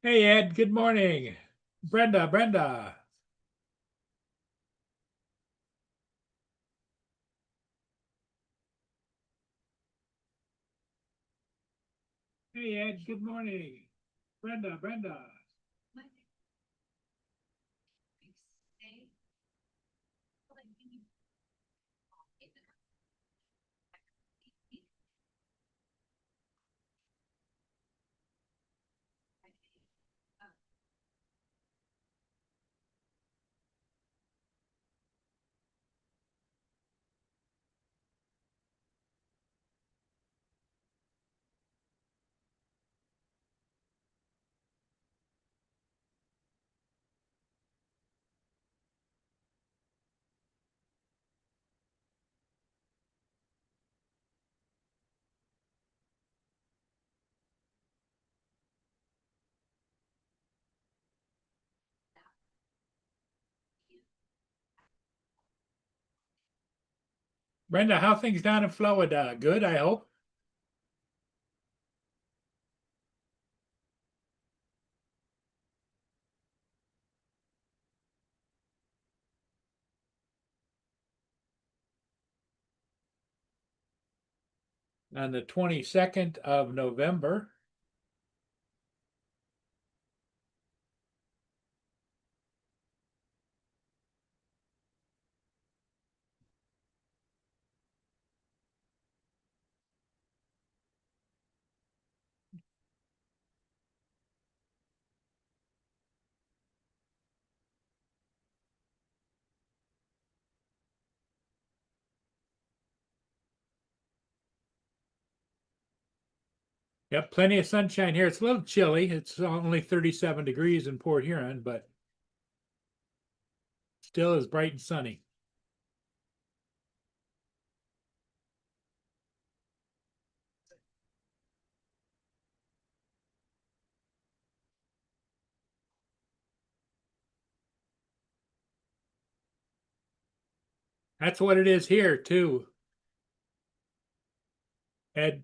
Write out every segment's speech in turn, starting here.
Hey Ed, good morning. Brenda. Hey Ed, good morning. Brenda. Brenda, how things down in Florida? Good, I hope. On the 22nd of November. Yep, plenty of sunshine here. It's a little chilly. It's only 37 degrees in Port Huron, but still is bright and sunny. That's what it is here too, Ed.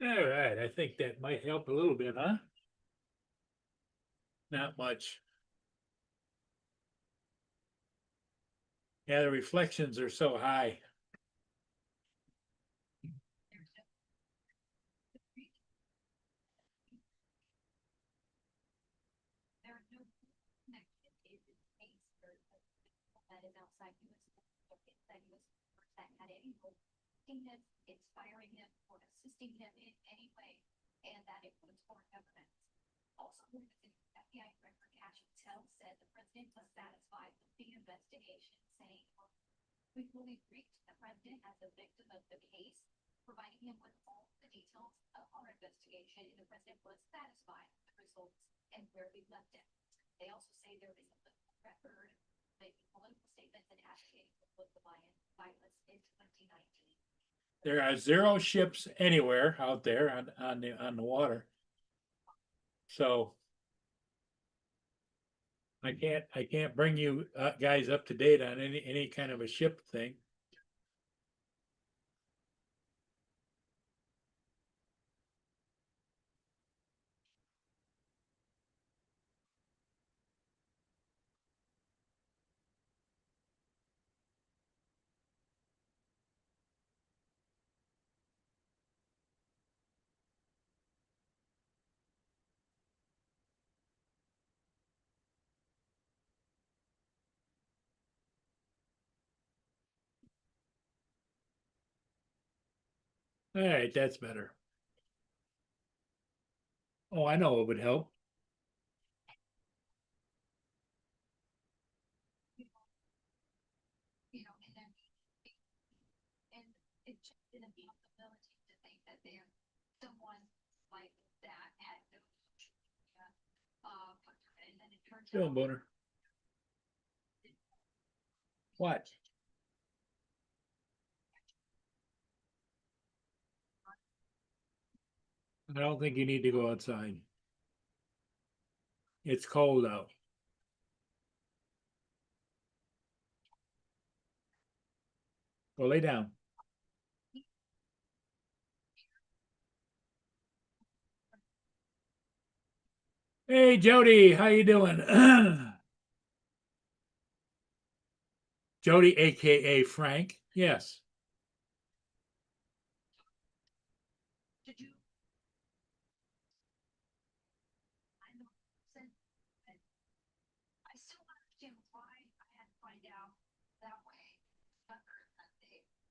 All right, I think that might help a little bit, huh? Not much. Yeah, the reflections are so high. There are zero ships anywhere out there on the water. So I can't bring you guys up to date on any kind of a ship thing. All right, that's better. Oh, I know it would help. you know, and then and it just didn't have the ability to think that they're someone like that had no social media, and then it turns Feeling out better. What? I don't think you need to go outside. It's cold out. Go lay down. Hey, Jody, how you doing? Jody, aka Frank. Yes. did you? I know, said, and I still don't understand why I had to find out that way.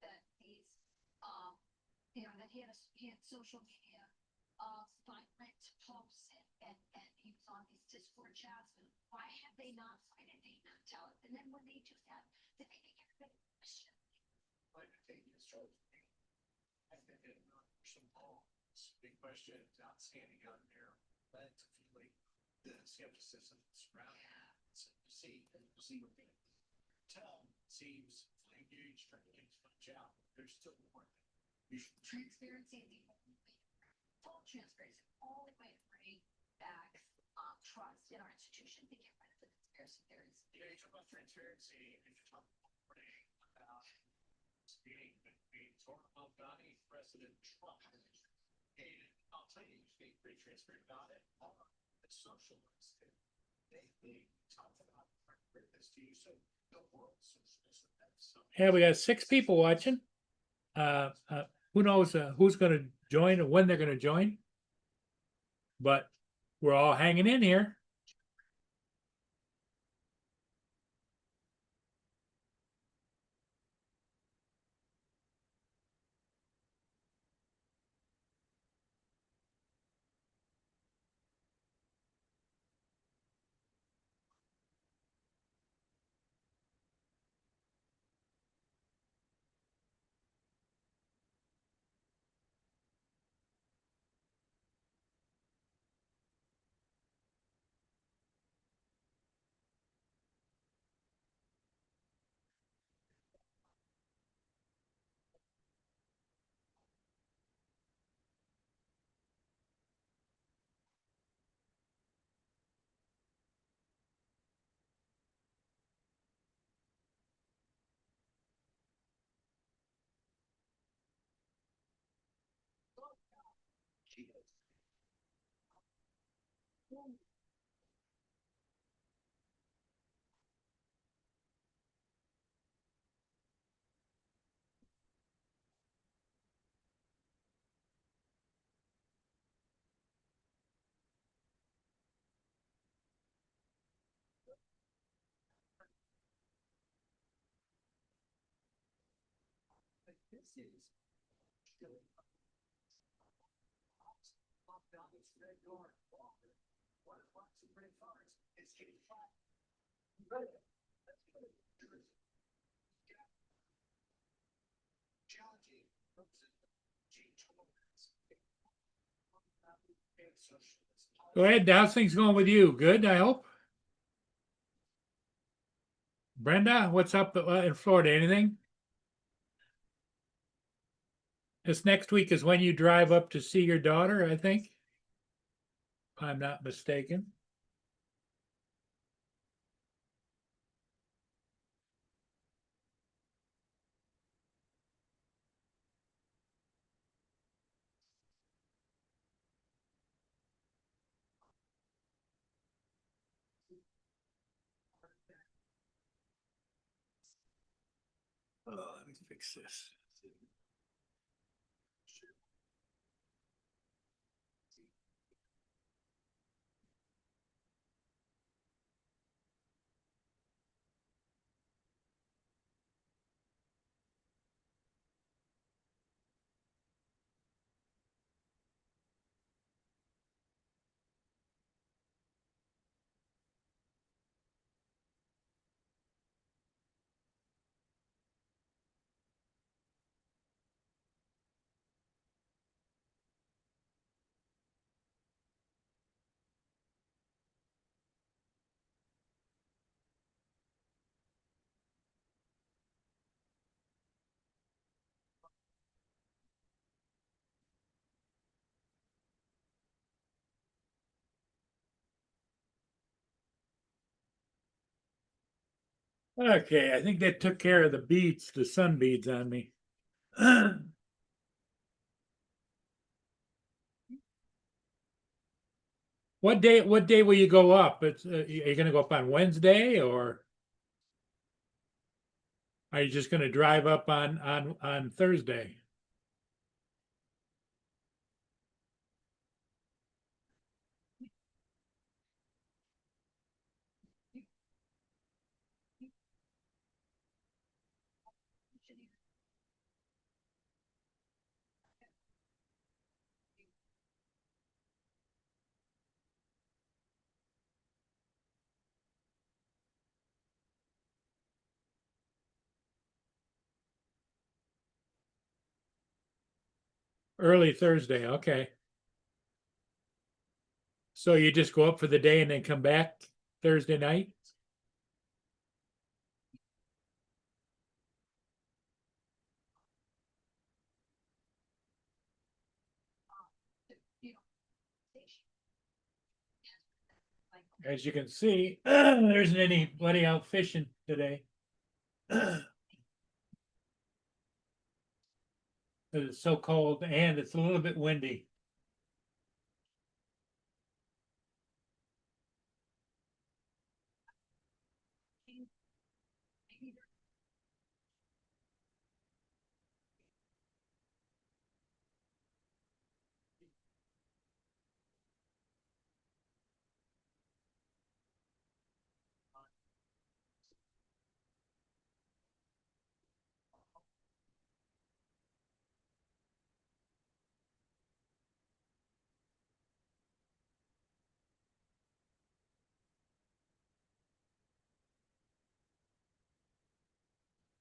That he's, um, you know, that he had social media, violent posts and he was on these Discord chats. And why have they not, why did they not tell it? And then when they do that, then they make everybody question. I think it's so. I think it, some polls, big question, it's outstanding out there, led to feeling the skepticism surrounding it. So you see what they tell seems engaged, trying to get as much out. There's still more. You should Transparency is the only way, full transparency, only way to bring back, trust in our institution, to get rid of the conspiracy theories. you know, you talk about transparency and you talk about reporting about meeting between Torah Malgani, President Trump. And I'll tell you, he's being pretty transparent about it. All the socialists, they talked about this to you. So the world socialist, that's something. Yeah, we got 6 people watching. Who knows who's going to join or when they're going to join? But we're all hanging in here. This is still down this red yard water. One of lots of red cars is getting flat. That's good. Challenging. Go ahead. How's things going with you? Good, I hope. Brenda, what's up in Florida? Anything? This next week is when you drive up to see your daughter, I think. If I'm not mistaken. Oh, let me fix this. Okay, I think that took care of the beads, the sun beads on me. What day will you go up? It's, are you gonna go up on Wednesday or are you just gonna drive up on Thursday? Early Thursday, okay. So you just go up for the day and then come back Thursday night? You know, station. Like, As you can see, there isn't any bloody out fishing today. It's so cold and it's a little bit windy. maybe they're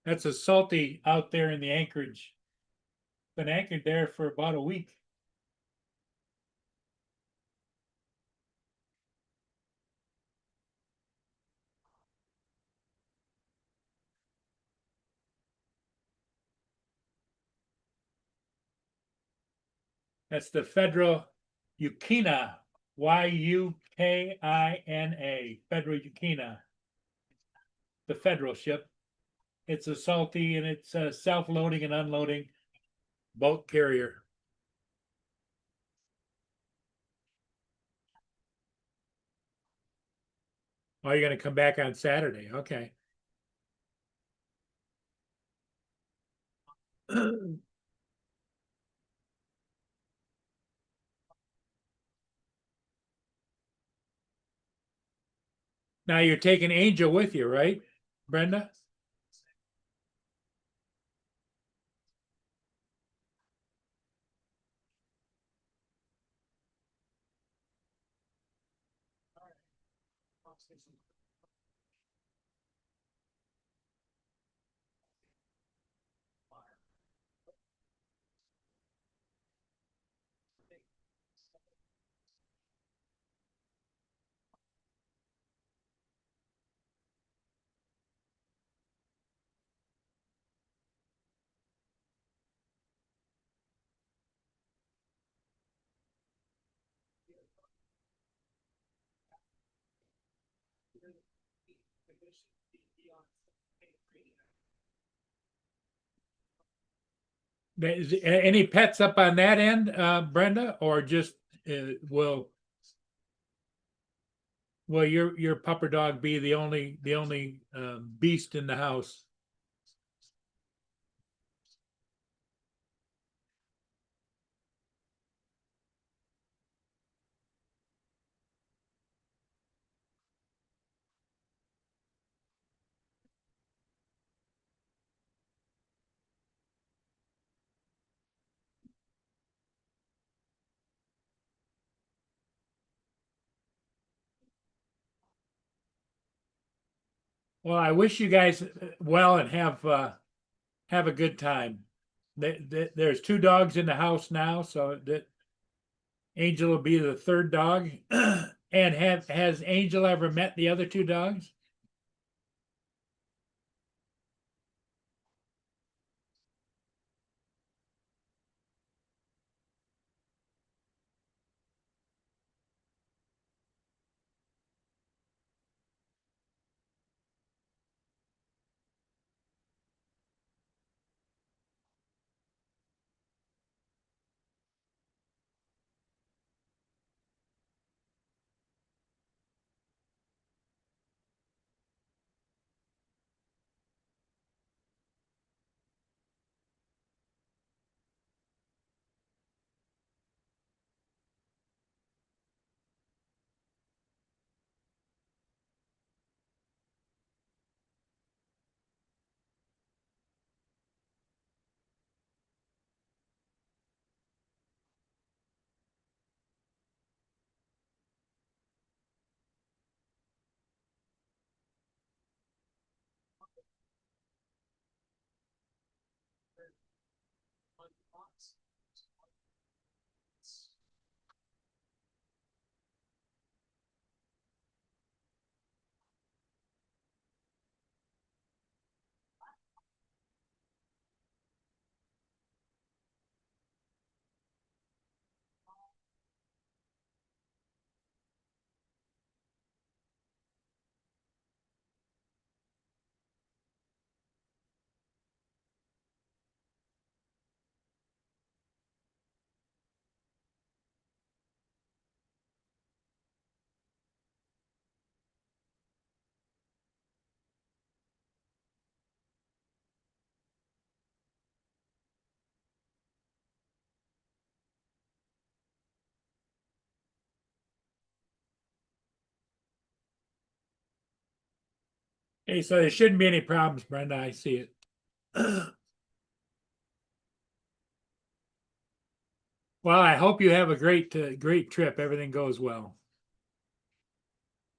That's a salty out there in the anchorage. Been anchored there for about a week. That's the Federal Yukina, Yukina, Federal Yukina. The federal ship. It's a salty and it's a self-loading and unloading bulk carrier. Oh, you're gonna come back on Saturday, okay. Now you're taking Angel with you, right, Brenda? Any pets up on that end, Brenda, or just will your pupper dog be the only beast in the house? Well, I wish you guys well and have a good time. There's two dogs in the house now, so that Angel will be the third dog. And has Angel ever met the other two dogs? Hey, so there shouldn't be any problems, Brenda. I see it. Well, I hope you have a great trip. Everything goes well. Same level.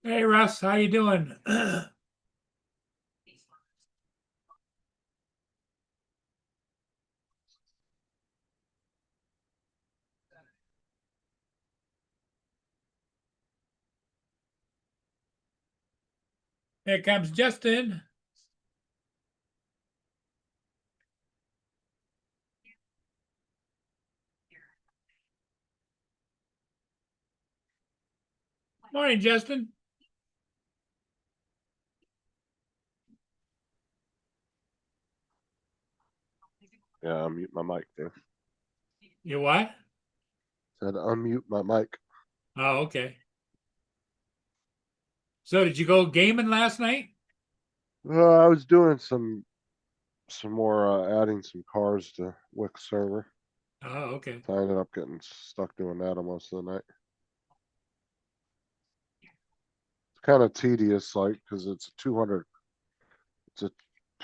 Hey, Russ, how you doing? Here comes Justin. Morning, Justin. Yeah, unmute my mic there. You what? Said unmute my mic. Oh, okay. So did you go gaming last night? I was doing some more adding some cars to Wix server. Oh, okay. So I ended up getting stuck doing that most of the night. It's kind of tedious, like, because it's a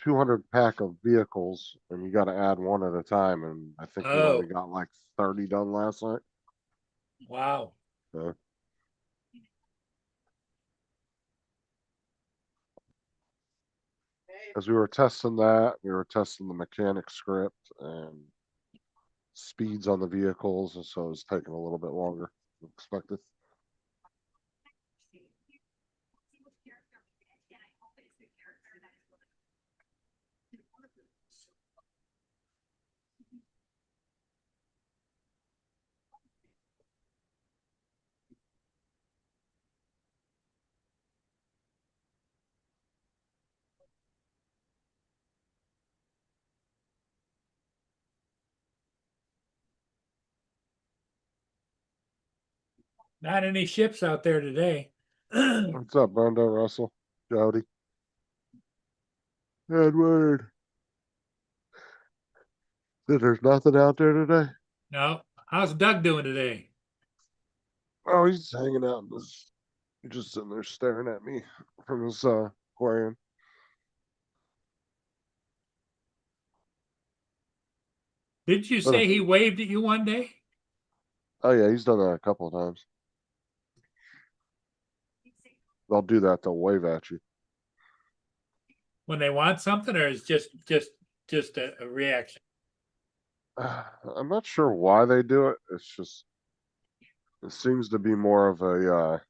200 pack of vehicles, and you got to add one at a time. And I think we Oh, only got like 30 done last night. wow. As we were testing that, we were testing the mechanic script and speeds on the vehicles, and so it's taking a little bit longer than expected. Not any ships out there today. What's up, Brenda, Russell, Jody, Edward? There's nothing out there today. No. How's Doug doing today? Oh, he's hanging out in this, just sitting there staring at me from his aquarium. Did you say he waved at you one day? Oh yeah, he's done that a couple of times. They'll do that. They'll wave at you. When they want something, or is just a reaction? I'm not sure why they do it. It's just, it seems to be more of a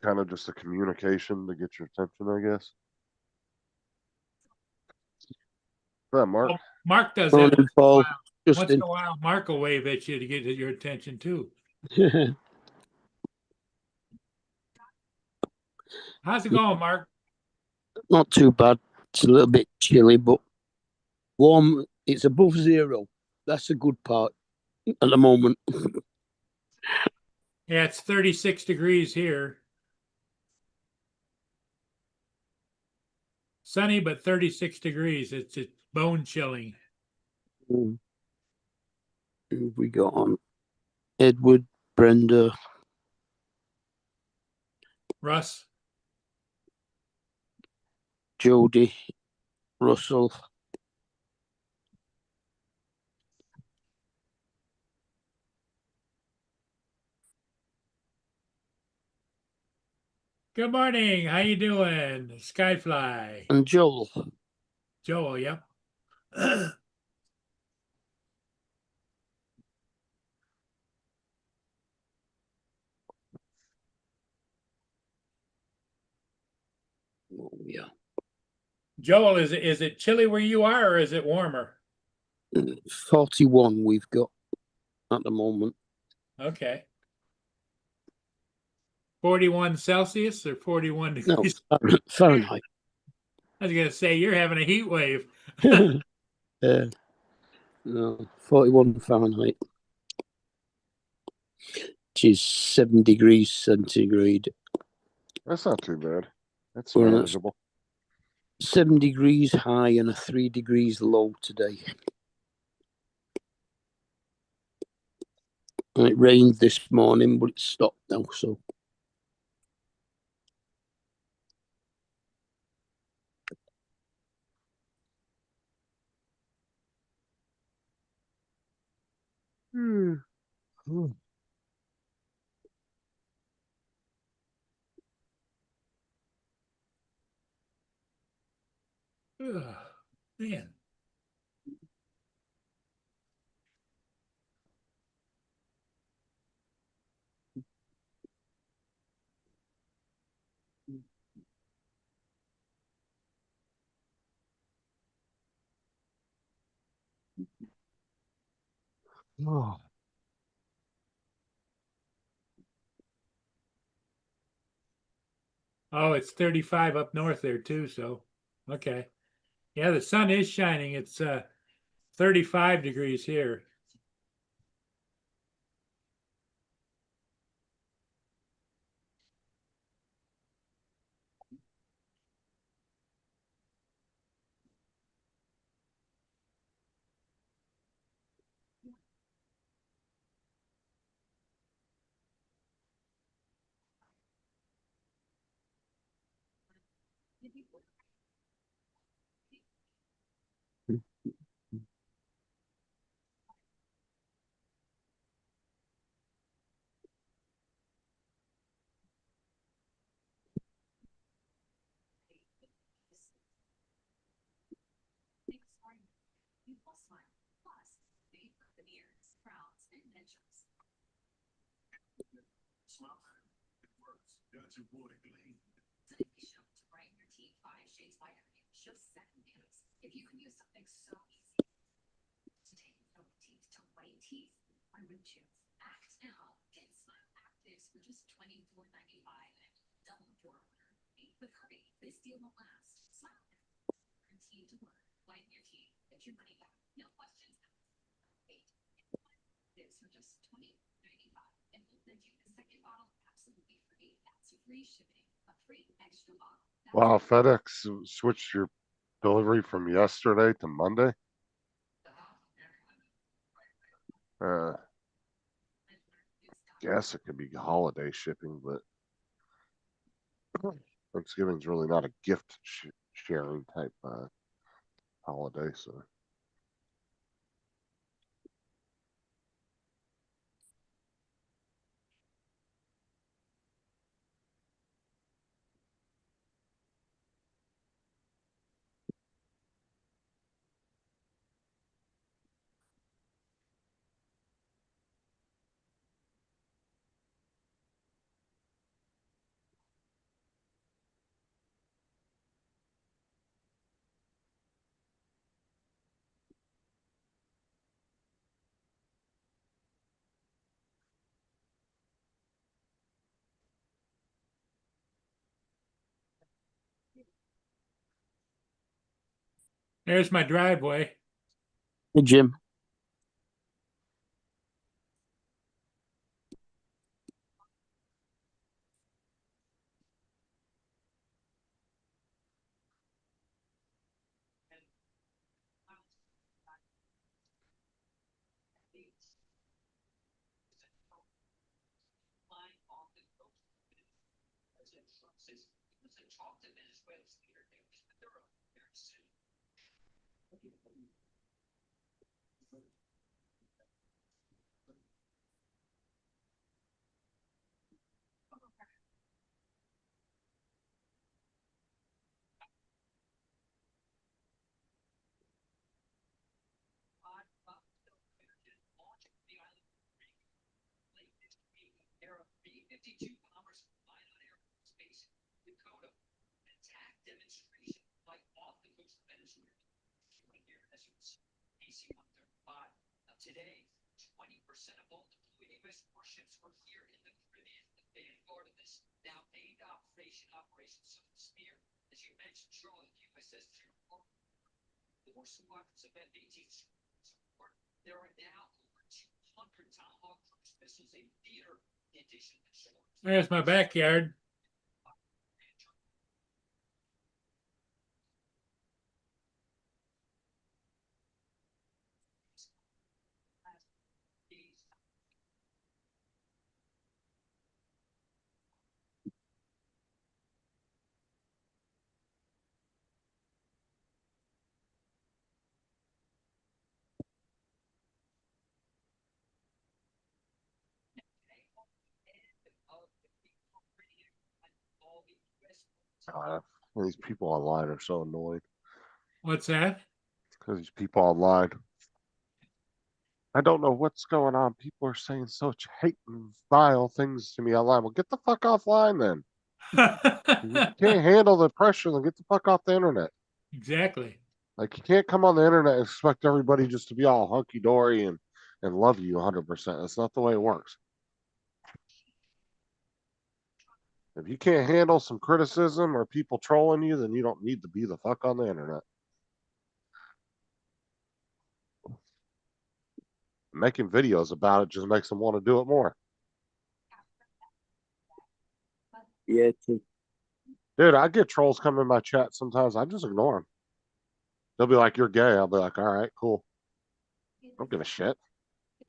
kind of just a communication to get your attention, I guess. That Mark? Oh, Mark does that Morning, Paul. once Just in a while. Mark will wave at you to get your attention too. in. How's it going, Mark? Not too bad. It's a little bit chilly, but warm. It's above zero. That's a good part at the moment. Yeah, it's 36 degrees here. Sunny, but 36 degrees. It's bone chilling. Who have we got on? Edward, Brenda, Russ, Jody, Russell. good morning. How you doing? Skyfly. And Joel. Joel, yep. Oh, yeah. Joel, is it chilly where you are, or is it warmer? 41 we've got at the moment. Okay. 41 Celsius or 41 No, degrees? Fahrenheit. I was gonna say you're having a heat wave. No, 41 Fahrenheit. Which is 7 degrees centigrade. That's not too bad. That's Well, that's- manageable. 7 degrees high and a 3 degrees low today. And it rained this morning, but it's stopped now. So Ugh, man. Oh. Oh, it's 35 up north there too, so okay. Yeah, the sun is shining. It's 35 degrees here. franchise. Smile. It works. Got your boy Glee. Setting a show to brighten your teeth 5 shades lighter makes just 7 minutes. If you can use something so easy to take from teeth to white teeth, why wouldn't you? Act now. Get Smile Actives for just $24.95 and double your order. Made with Hurry. This deal won't last. Smile Actives. Guaranteed to work. Whiten your teeth. Get your money back. No questions asked. Wait. This for just $20.95 and we'll send you the second bottle absolutely free. That's free shipping. A free extra bottle. That's Wow, free. FedEx switched your delivery from yesterday to Monday. Guess it could be holiday shipping, but Thanksgiving's really not a gift sharing type holiday, so. There's my driveway. Hey, Jim. President Trump says he doesn't talk to Venezuela's leader, Nicolas Maduro, very soon. Launching the island of Riga late this week. There are B-52 bombers flying on air space in Dakota. An attack demonstration like off the coast of Venezuela. Right here, as you can see, AC-135. Now today, 20% of all deployed U.S. warships were here in the Caribbean, the vanguard of this now named Operation Southern Spear. As you mentioned, Charlie, USS General. The Warsaw Weapons of F-18 support. There are now over 200 Tomahawk cruise missiles in theater in addition to shore. There's my backyard. These people online are so annoying. What's that? Because these people online, I don't know what's going on. People are saying such hate and vile things to me online. Well, get the fuck offline then. If you can't handle the pressure, then get the fuck off the internet. Exactly. Like, you can't come on the internet and expect everybody just to be all hunky dory and love you 100%. That's not the way it works. If you can't handle some criticism or people trolling you, then you don't need to be the fuck on the internet. Making videos about it just makes them want to do it more. Yeah, true. Dude, I get trolls come in my chat sometimes. I just ignore them. They'll be like, "You're gay." I'll be like, "All right, cool. I don't give a shit.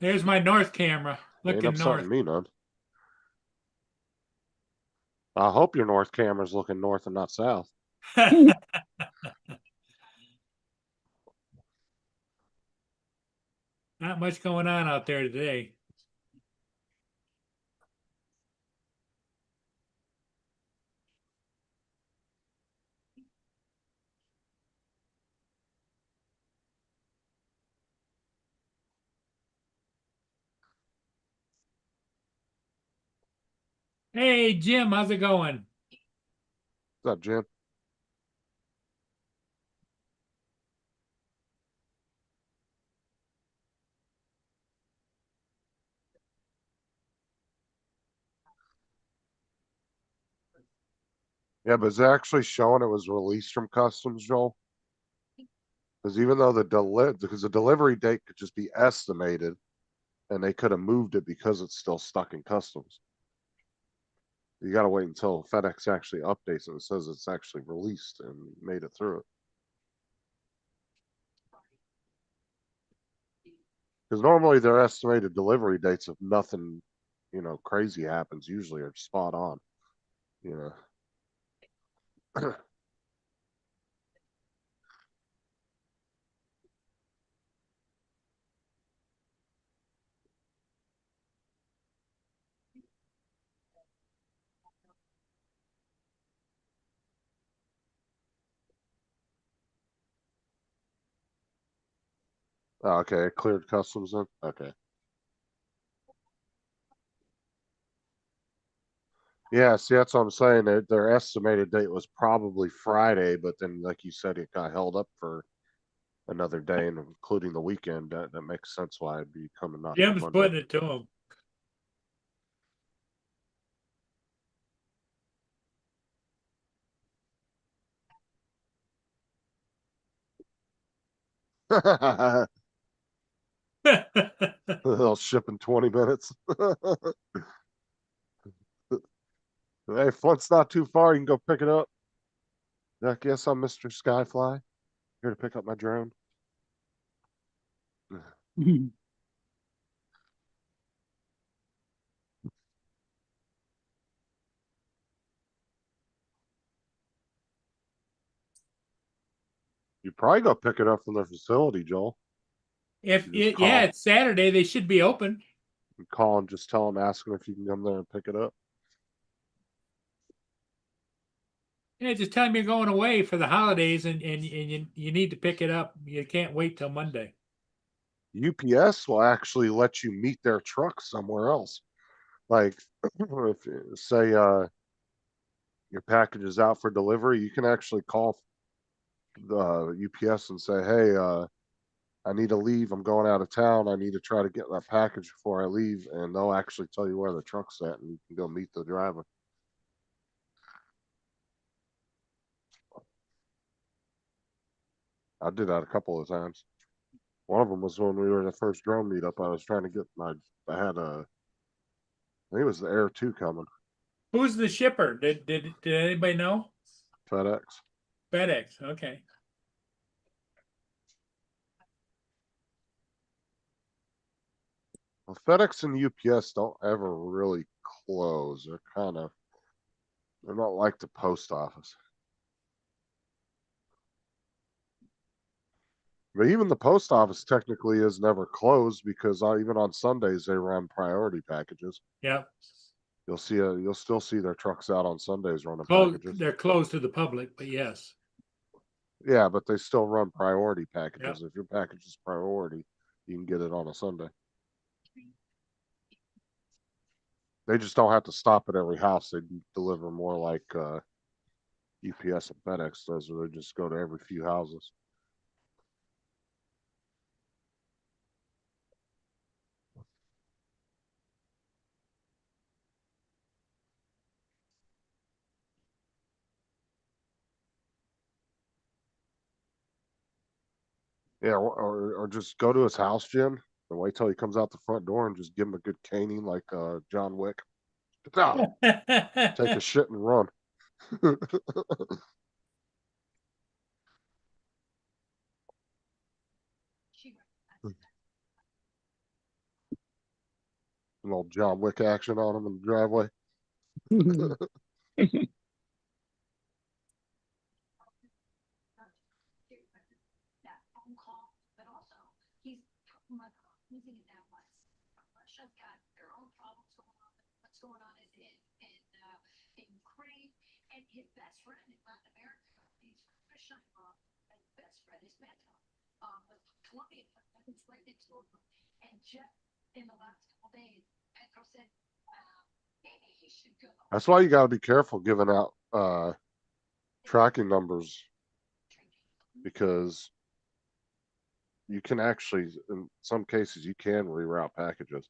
There's my north camera They ain't looking upsetting north. me none." I hope your north camera's looking north and not south. Not much going on out there today. Hey, Jim, how's it going? What's up, Jim? Yeah, but it's actually showing it was released from customs, Joel. Because even though because the delivery date could just be estimated, and they could have moved it because it's still stuck in customs. You got to wait until FedEx actually updates it and says it's actually released and made it through it. Because normally their estimated delivery dates, if nothing, crazy happens, usually are spot on. You know. Oh, okay, it cleared customs then. Okay. Yeah, see, that's what I'm saying. Their estimated date was probably Friday, but then, like you said, it got held up for another day, and including the weekend. That makes sense why it'd be coming out Jim's Monday. putting it to him. They'll ship in 20 minutes. Hey, Flint's not too far. You can go pick it up. I guess I'm Mr. Skyfly. Here to pick up my drone. You probably go pick it up from their facility, Joel. If You just it, yeah, call. it's Saturday, they should be open. You call and just tell them, ask them if you can come there and pick it up. Yeah, just tell them you're going away for the holidays and you need to pick it up. You can't wait till Monday. UPS will actually let you meet their truck somewhere else. Like, if say your package is out for delivery, you can actually call the UPS and say, "Hey, I need to leave. I'm going out of town. I need to try to get that package before I leave," and they'll actually tell you where the truck's at, and you can go meet the driver. I did that a couple of times. One of them was when we were in the first drone meetup. I was trying to get I had I think it was the Air 2 coming, Who's the shipper? Did anybody know? FedEx. FedEx. Okay. Well, FedEx and UPS don't ever really close. They're not like the post office. But even the post office technically is never closed because even on Sundays they run priority packages. Yep. You'll still see their trucks out on Sundays running Closed. packages. They're closed to the public, but yes. Yeah, but they still run priority Yep. packages. If your package is priority, you can get it on a Sunday. They just don't have to stop at every house. They deliver more like UPS and FedEx does, where they just go to every few houses. Yeah, or just go to his house, Jim, and wait till he comes out the front door and just give him a good caning like John Wick. Ah, take a shit and run. An old John Wick action on him in the driveway. That phone call, but also he's using it that much. Russia's got their own problems going on. What's going on in Ukraine, and his best friend in Latin America, he's Russian. And his best friend is Meta. But Colombia is right next door. And just in the last couple days, Petro said, maybe he should go. That's why you gotta be careful giving out tracking numbers, because you can actually, in some cases, you can reroute packages.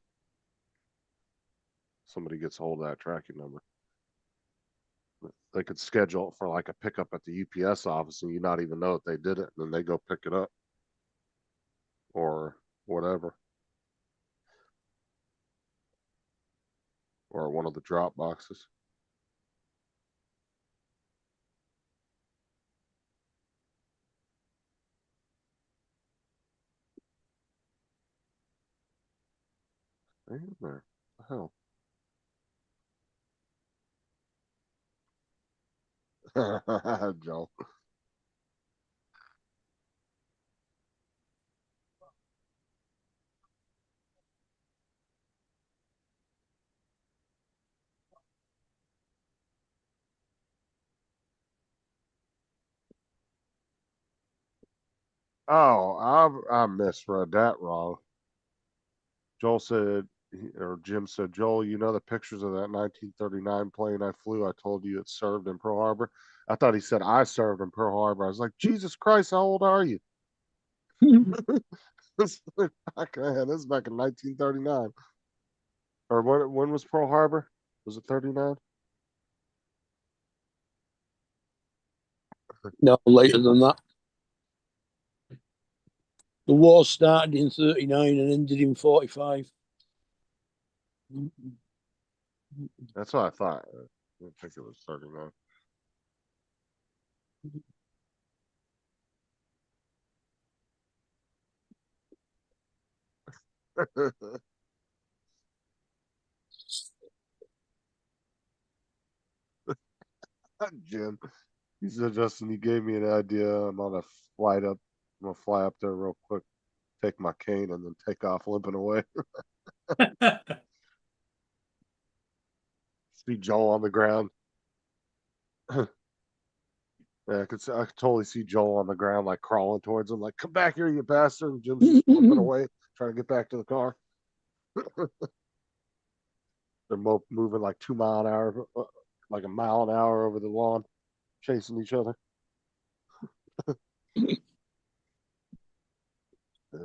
Somebody gets a hold of that tracking number. They could schedule it for like a pickup at the UPS office and you not even know that they did it, and then they go pick it up or whatever. Or one of the drop boxes. Damn there. What the hell? Joe. Oh, I misread that wrong. Joel said, or Jim said, Joel, you know the pictures of that 1939 plane I flew? I told you it served in Pearl Harbor. I thought he said I served in Pearl Harbor. I was like, Jesus Christ, how old are you? This is back in 1939. Or when was Pearl Harbor? Was it 39? No, later than that. The war started in 39 and ended in 45. That's what I thought. I didn't think it was 39. Jim, he said, Justin, you gave me an idea. I'm on a flight up. I'm gonna fly up there real quick, take my cane, and then take off limping away. See Joel on the ground. Yeah, I could totally see Joel on the ground, like crawling towards him, like, come back here, you bastard. And Jim's just limping away, trying to get back to the car. They're both moving like 2 mile an hour, like a mile an hour over the lawn, chasing each other. Yeah.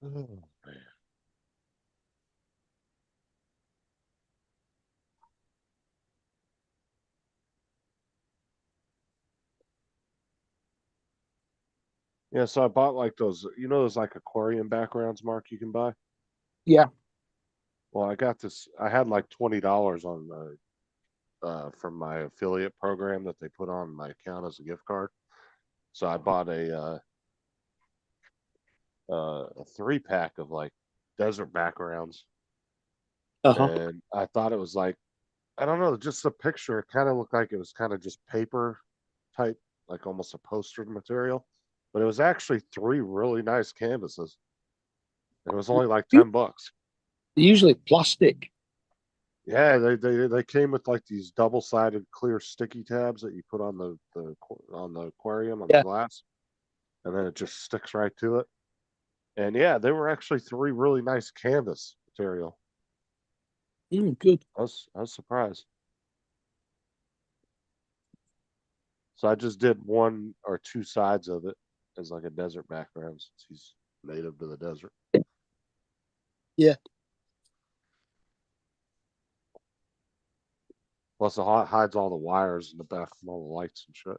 Oh, man. Yeah, so I bought like those, those like aquarium backgrounds, Mark, you can buy. Yeah. Well, I got this. I had like $20 on from my affiliate program that they put on my account as a gift card. So I bought a 3-pack of like desert backgrounds, Uh-huh. and I thought it was like, I don't know, just the picture. It kind of looked like it was kind of just paper type, like almost a poster material, but it was actually 3 really nice canvases. It was only like $10. They're usually plastic. Yeah, they came with like these double-sided clear sticky tabs that you put on the aquarium on the Yeah. glass, and then it just sticks right to it. And yeah, they were actually 3 really nice canvas material. Good. I was surprised. So I just did 1 or 2 sides of it as like a desert background since he's native to the desert. Yeah. Plus, it hides all the wires in the back from all the lights and shit.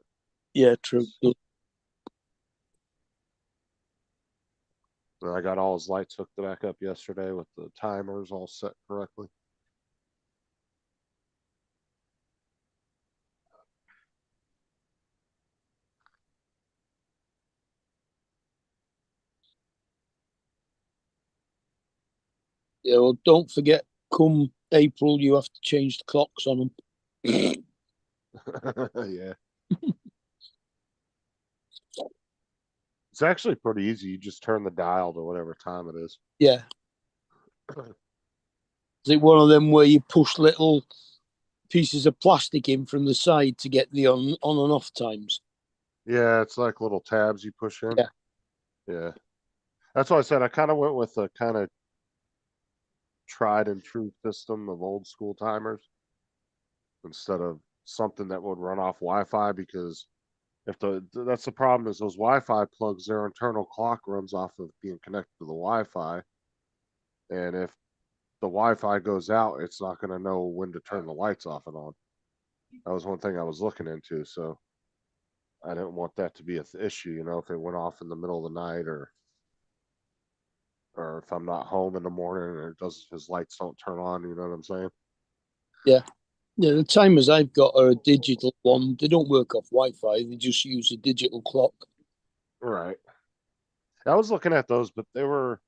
Yeah, true. And I got all his lights hooked back up yesterday with the timers all set correctly. Yeah, well, don't forget, come April, you have to change the clocks on them. Yeah. It's actually pretty easy. You just turn the dial to whatever time it is. Yeah. Is it one of them where you push little pieces of plastic in from the side to get the on and off times? Yeah, it's like little tabs you push in. Yeah. Yeah. That's why I said I kind of went with a kind of tried and true system of old school timers instead of something that would run off Wi-Fi because if that's the problem is those Wi-Fi plugs, their internal clock runs off of being connected to the Wi-Fi, and if the Wi-Fi goes out, it's not going to know when to turn the lights off and on. That was one thing I was looking into, so I didn't want that to be an issue. You know, if it went off in the middle of the night or if I'm not home in the morning or it does his lights don't turn on. You know what I'm saying? Yeah. Yeah, the timers I've got are a digital one. They don't work off Wi-Fi. They just use a digital clock. Right. I was looking at those, but they were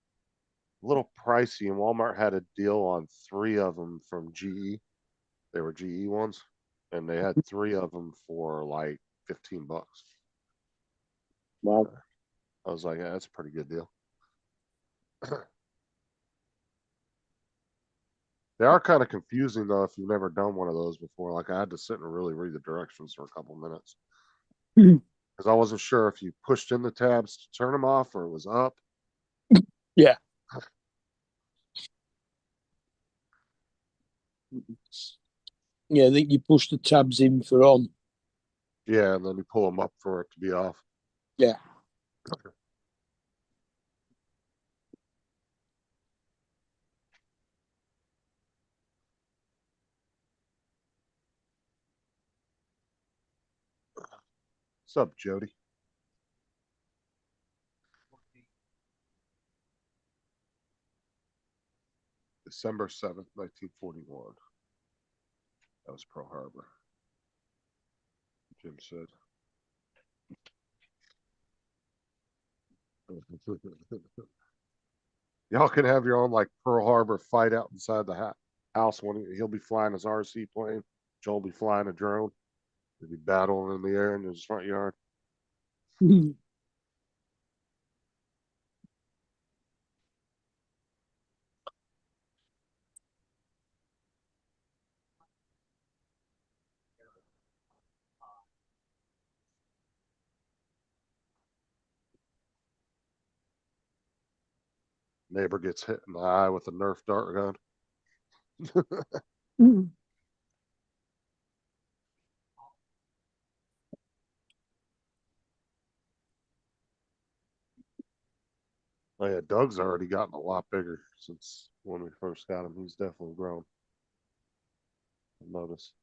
a little pricey, and Walmart had a deal on 3 of them from GE. They were GE ones, and they had 3 of them for like $15. Wow. I was like, yeah, that's a pretty good deal. They are kind of confusing though if you've never done one of those before. Like I had to sit and really read the directions for a couple minutes because I wasn't sure if you pushed in the tabs to turn them off or it was up. Yeah. Yeah, I think you push the tabs in for on. Yeah, and then you pull them up for it to be off. Yeah. What's up, Jody? December 7th, 1941. That was Pearl Harbor. Jim said. Y'all can have your own like Pearl Harbor fight out inside the house when he'll be flying his RC plane. Joel will be flying a drone. They'll be battling in the air in his front yard. Neighbor gets hit in the eye with a Nerf dart gun. Oh yeah, Doug's already gotten a lot bigger since when we first got him. He's definitely grown. I noticed.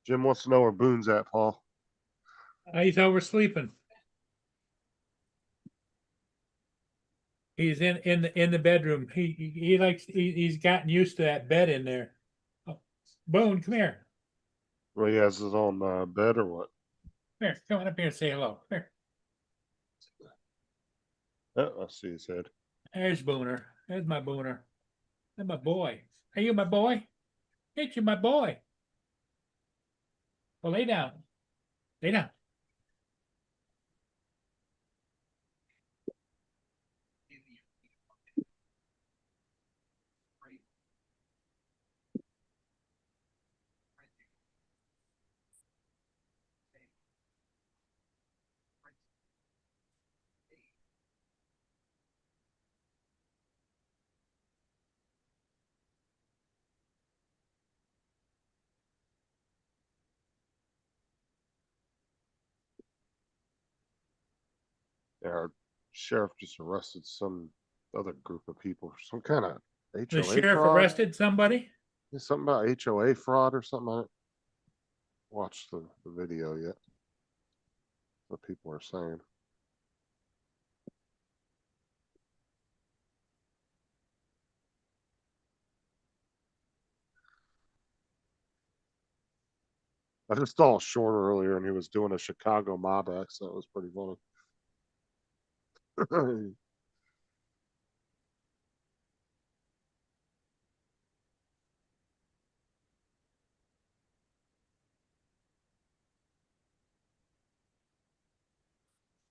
Jim wants to know where Boone's at, Paul. He's oversleeping. He's in the bedroom. He likes he's gotten used to that bed in there. Oh, Boone, come here. Well, he has his own bed or what? Come here. Come on up here and say hello. Come here. Oh, I see his head. There's Booner. There's my Booner. That's my boy. Are you my boy? Ain't you my boy? Well, lay down. Lay down. Yeah, our sheriff just arrested some other group of people for some kind of The HOA sheriff fraud. arrested somebody. Something about HOA fraud or something. I haven't watched the video yet. What people are saying. I just saw Short earlier and he was doing a Chicago mob accent. It was pretty funny.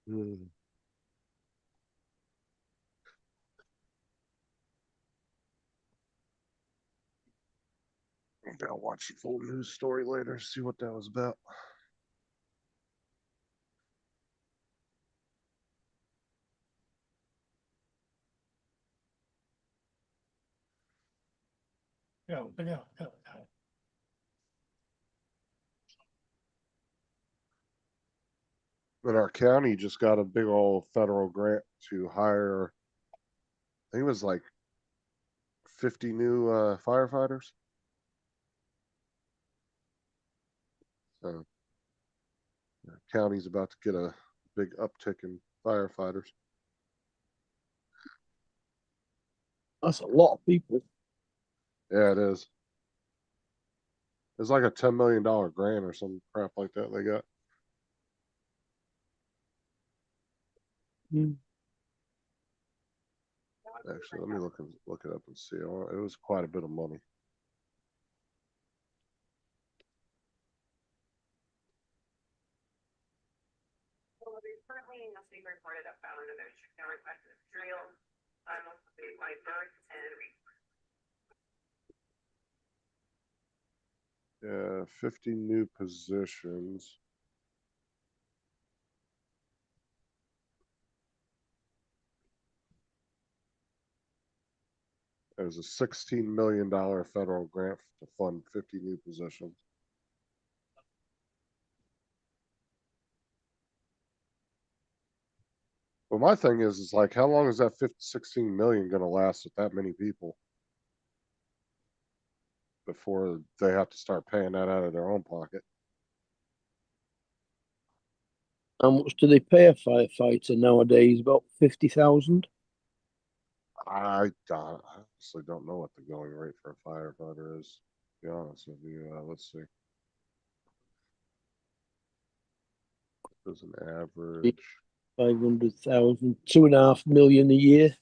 Hmm. Maybe I'll watch the full news story later, see what that was about. Go, go, go, go. But our county just got a big old federal grant to hire, I think it was like 50 new firefighters. So the county's about to get a big uptick in firefighters. That's a lot of people. Yeah, it is. It's like a $10 million grant or some crap like that they got. Mm. Actually, let me look it up and see. It was quite a bit of money. Well, there's currently nothing reported of found and there's no request of material. Mostly by birth and Yeah, 50 new positions. There's a $16 million federal grant to fund 50 new positions. Well, my thing is like, how long is that 16 million going to last with that many people before they have to start paying that out of their own pocket? How much do they pay a firefighter nowadays? About 50,000. I honestly don't know what the going rate for a firefighter is. To be honest with you, let's see. There's an average. 500,000, 2.5 million a year.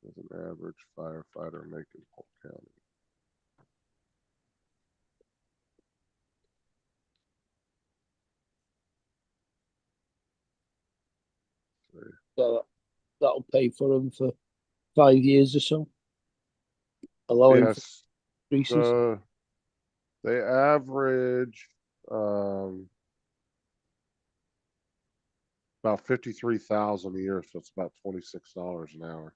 There's an average firefighter making Polk County. So that'll pay for them for 5 years or so. Allowing for Yes, increases. they average about 53,000 a year, so it's about $26 an hour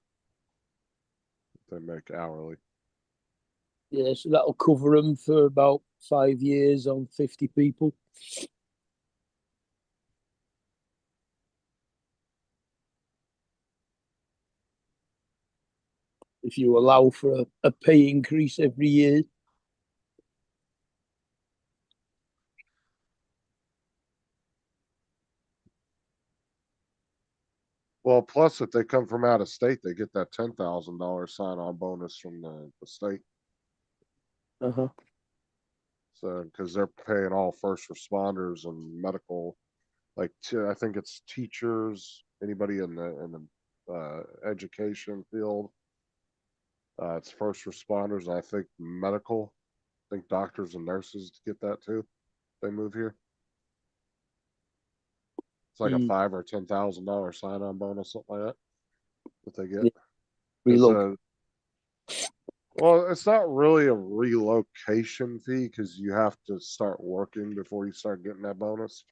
they make hourly. Yeah, so that'll cover them for about 5 years on 50 people. If you allow for a pay increase every year. Well, plus if they come from out of state, they get that $10,000 sign-on bonus from the state. Uh-huh. So, because they're paying all first responders and medical, like I think it's teachers, anybody in the education field. It's first responders, and I think medical. I think doctors and nurses get that too. They move here. It's like a $5,000 or $10,000 sign-on bonus, something like that they get. Yeah. 'Cause, Relocate. well, it's not really a relocation fee because you have to start working before you start getting that bonus.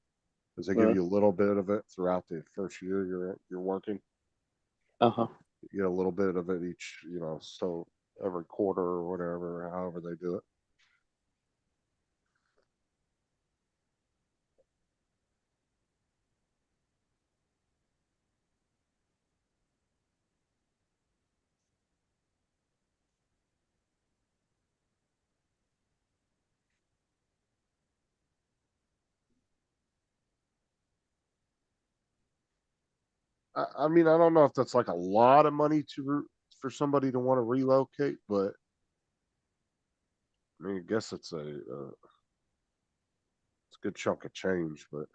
Because they give you a little bit of it throughout the first year you're working. Uh-huh. You get a little bit of it each, so every quarter or whatever, however they do it. I mean, I don't know if that's like a lot of money for somebody to want to relocate, but I mean, I guess it's a good chunk of change, but it's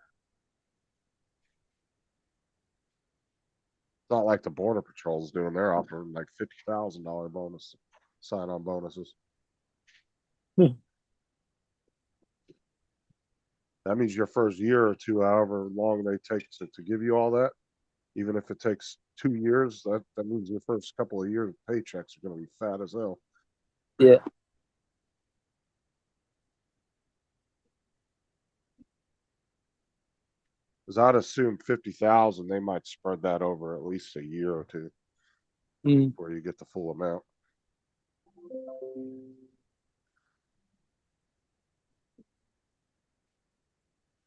not like the Border Patrol's doing. They're offering like $50,000 bonus sign-on bonuses. Hmm. That means your first year or two, however long they take to give you all that, even if it takes 2 years, that means your first couple of years paychecks are going to be fat as hell. Yeah. Cause I'd assume 50,000, they might spread that over at least a year or two Mm. before you get the full amount.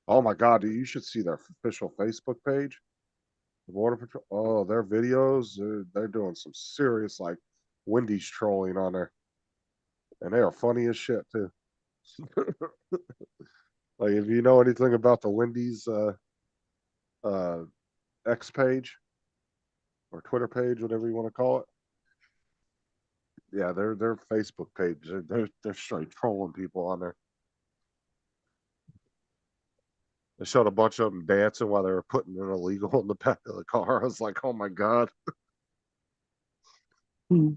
Oh my God, dude, you should see their official Facebook page. The Border Patrol. Oh, their videos, they're doing some serious like Wendy's trolling on there. And they are funny as shit too. Like if you know anything about the Wendy's uh X page or Twitter page, whatever you want to call it. Yeah, their Facebook page, they're straight trolling people on there. They showed a bunch of them dancing while they were putting an illegal in the back of the car. I was like, oh my God. Mm.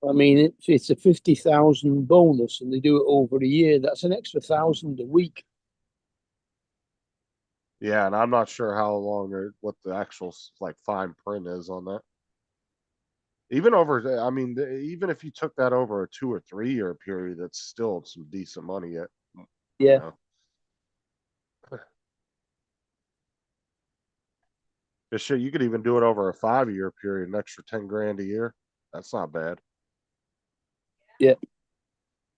I mean, it's a 50,000 bonus, and they do it over a year. That's an extra 1,000 a week. Yeah, and I'm not sure how long or what the actual like fine print is on that. Even over, I mean, even if you took that over a 2 or 3 year period, that's still some decent money yet. You Yeah. know? This shit, you could even do it over a 5 year period, an extra 10 grand a year. That's not bad.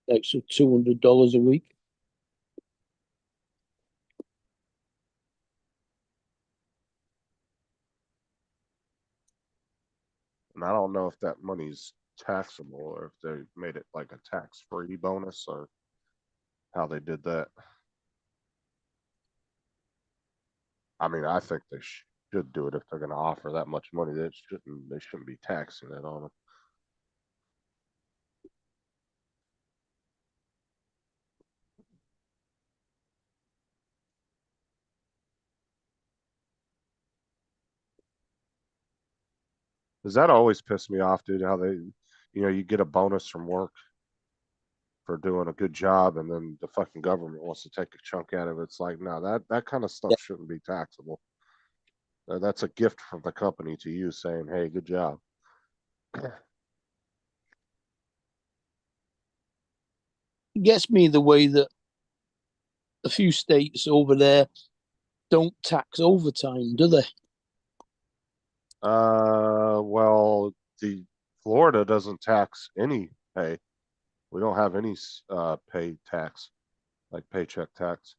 Extra $200 a week. And I don't know if that money's taxable or if they made it like a tax free bonus or how they did that. I mean, I think they should do it if they're going to offer that much money. They shouldn't be taxing it on them. Does that always piss me off, dude? How they, you get a bonus from work for doing a good job, and then the fucking government wants to take a chunk out of it. It's like, no, that kind of stuff Yeah. shouldn't be taxable. That's a gift from the company to you, saying, "Hey, good job." It gets me the way that a few states over there don't tax overtime, do they? Well, the Florida doesn't tax any pay. We don't have any pay tax, like paycheck tax.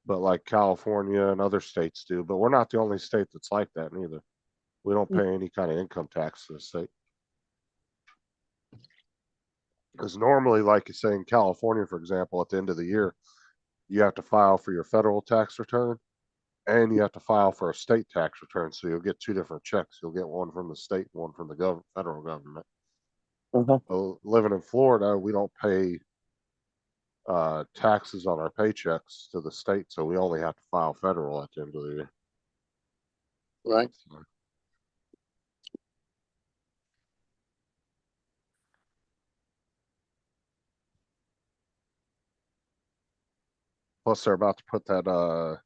But like California and other states do. But we're not the only state that's like that neither. We don't pay any kind of income tax to the state. Because normally, like you say in California, for example, at the end of the year, you have to file for your federal tax return and you have to file for a state tax return. So you'll get two different checks. You'll get one from the state and one from the federal government. Uh-huh. So living in Florida, we don't pay taxes on our paychecks to the state, so we only have to file federal at the end of the year. Right. Plus, they're about to put that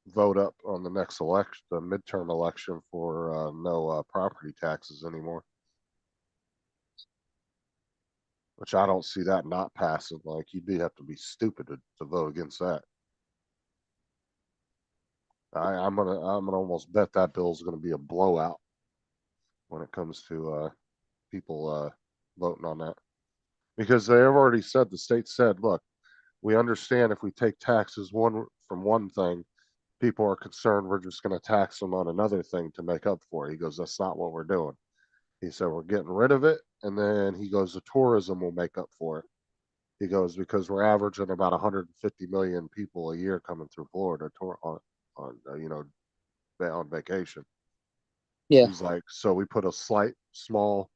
vote up on the next election, the midterm election for no property taxes anymore. Which I don't see that not passing. Like have to be stupid to vote against that. I'm gonna almost bet that bill's gonna be a blowout when it comes to people voting on that. Because they have already said, the state said, look, we understand if we take taxes from one thing, people are concerned we're just going to tax them on another thing to make up for it. He goes, that's not what we're doing. He said, we're getting rid of it. And then he goes, the tourism will make up for it. He goes, because we're averaging about 150 million people a year coming through Florida on on vacation. Yeah. He's like, so we put a small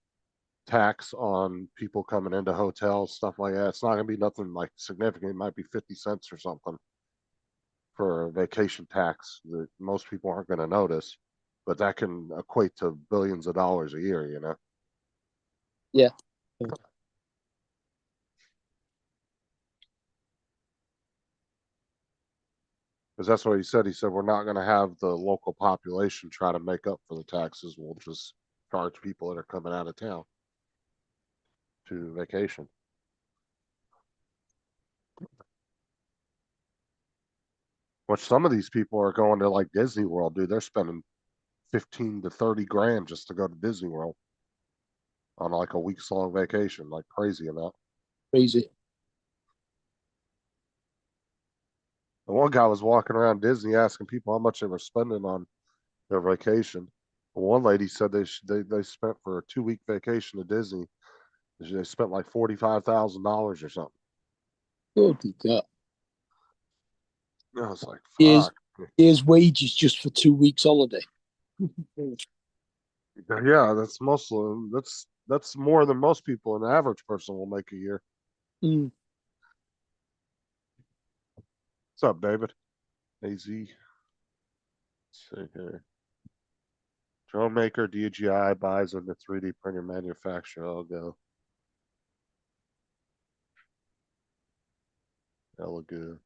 tax on people coming into hotels, stuff like that. It's not going to be nothing like significant. It might be 50 cents or something for a vacation tax that most people aren't going to notice, but that can equate to billions of dollars a year. Yeah. Because that's what he said. He said, we're not going to have the local population try to make up for the taxes. We'll just charge people that are coming out of town. to vacation. Which some of these people are going to like Disney World, dude. They're spending 15 to 30 grand just to go to Disney World on like a week's long vacation, like crazy amount. Crazy. The one guy was walking around Disney asking people how much they were spending on their vacation. One lady said they spent for a 2-week vacation to Disney. They spent like $45,000 or something. Good at that. I was like, Here's, fuck. here's wages just for 2 weeks holiday. Yeah, that's more than most people, an average person will make a year. Mm. What's up, David? AZ. Let's see here. Drone maker DJI buys into 3D printer manufacturer. I'll go. Elegoo.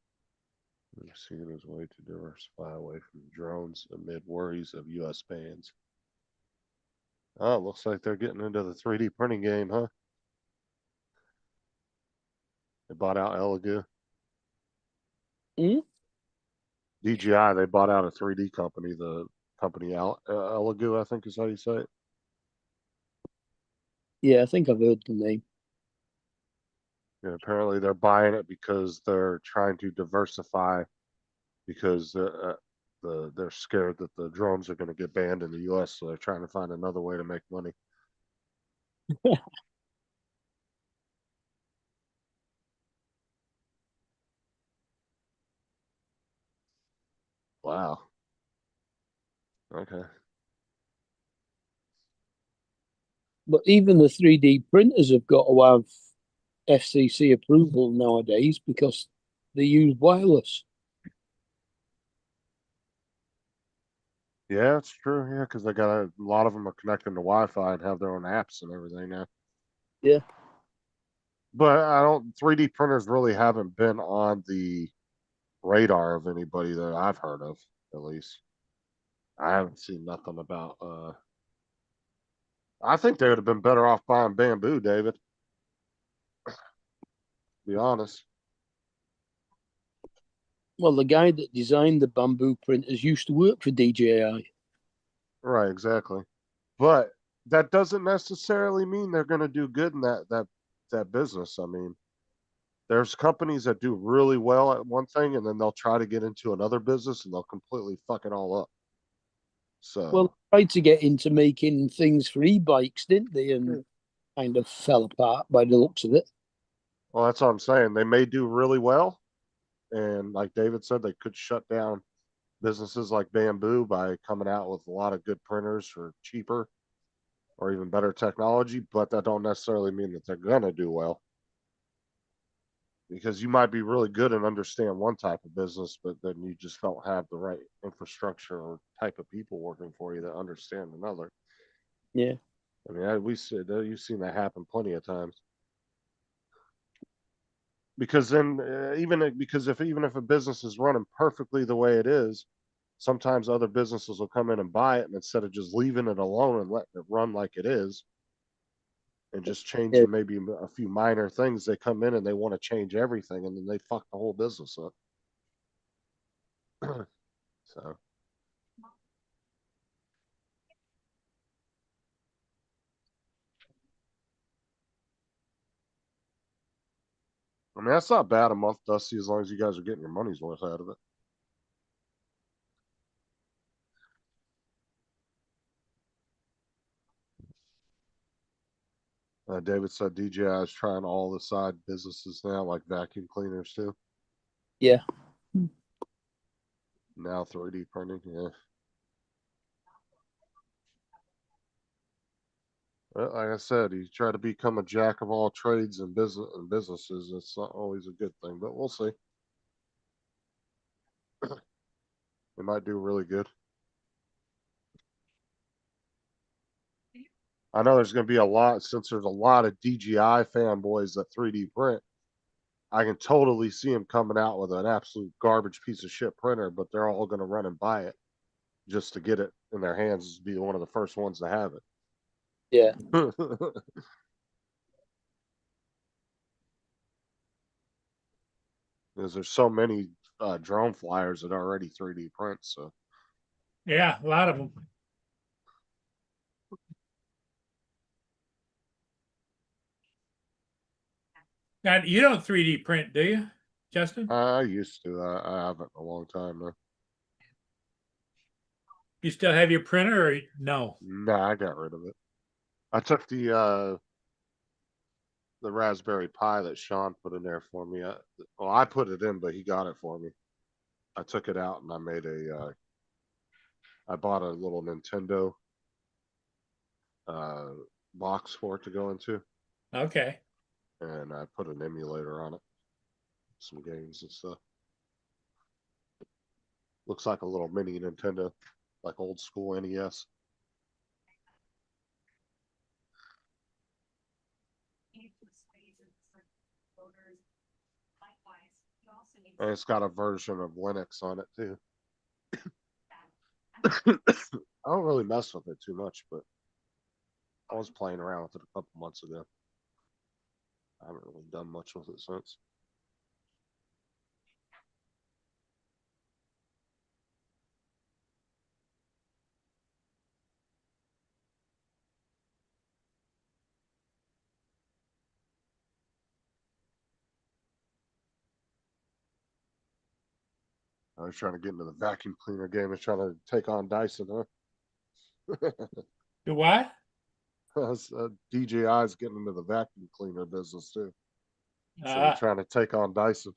We've seen his way to diversify away from drones amid worries of U.S. bans. Oh, looks like they're getting into the 3D printing game, huh? They bought out Elegoo. Hmm? DJI, they bought out a 3D company, the company Elegoo, I think is how you say it. Yeah, I think I've heard the name. And apparently they're buying it because they're trying to diversify because they're scared that the drones are going to get banned in the U.S. So they're trying to find another way to make money. Wow. Okay. But even the 3D printers have got to have FCC approval nowadays because they use wireless. Yeah, it's true. Yeah, because they got a lot of them are connecting to Wi-Fi and have their own apps and everything now. Yeah. But I don't. 3D printers really haven't been on the radar of anybody that I've heard of, at least. I haven't seen nothing about. I think they would have been better off buying Bamboo, David. To be honest. Well, the guy that designed the bamboo printers used to work for DJI. Right, exactly. But that doesn't necessarily mean they're going to do good in that business. I mean, there's companies that do really well at one thing and then they'll try to get into another business and they'll completely fuck it all up. Well, So, they tried to get into making things for e-bikes, didn't they? And kind of fell apart by the looks of it. well, that's what I'm saying. They may do really well. And like David said, they could shut down businesses like Bamboo by coming out with a lot of good printers for cheaper or even better technology, but that don't necessarily mean that they're gonna do well. Because you might be really good and understand one type of business, but then you just don't have the right infrastructure or type of people working for you that understand another. Yeah. I mean, we said you've seen that happen plenty of times. Because then, because even if a business is running perfectly the way it is, sometimes other businesses will come in and buy it, and instead of just leaving it alone and letting it run like it is, and just Yeah. changing maybe a few minor things, they come in and they want to change everything, and then they fuck the whole business up. So. I mean, that's not bad a month, Dusty, as long as you guys are getting your money's worth out of it. David said DJI is trying all the side businesses now, like vacuum cleaners too. Yeah. Now 3D printing, yeah. Well, like I said, you try to become a jack of all trades and businesses. It's not always a good thing, but we'll see. They might do really good. I know there's going to be a lot, since there's a lot of DJI fanboys that 3D print. I can totally see them coming out with an absolute garbage piece of shit printer, but they're all going to run and buy it just to get it in their hands, be one of the first ones to have it. Yeah. Because there's so many drone flyers that already 3D print. So Yeah, a lot of them. Now, you don't 3D print, do you, Justin? I used to. I haven't in a long time though. You still have your printer or no? Nah, I got rid of it. I took the Raspberry Pi that Sean put in there for me. Well, I put it in, but he got it for me. I took it out and I made I bought a little Nintendo uh, box for it to go into, Okay. and I put an emulator on it, some games and stuff. Looks like a little mini Nintendo, like old school NES. And it's got a version of Linux on it too. I don't really mess with it too much, but I was playing around with it a couple months ago. I haven't really done much with it since. I was trying to get into the vacuum cleaner game and trying to take on Dyson, huh? The what? DJI's getting into the vacuum cleaner business too. So they're Uh, trying to take on Dyson.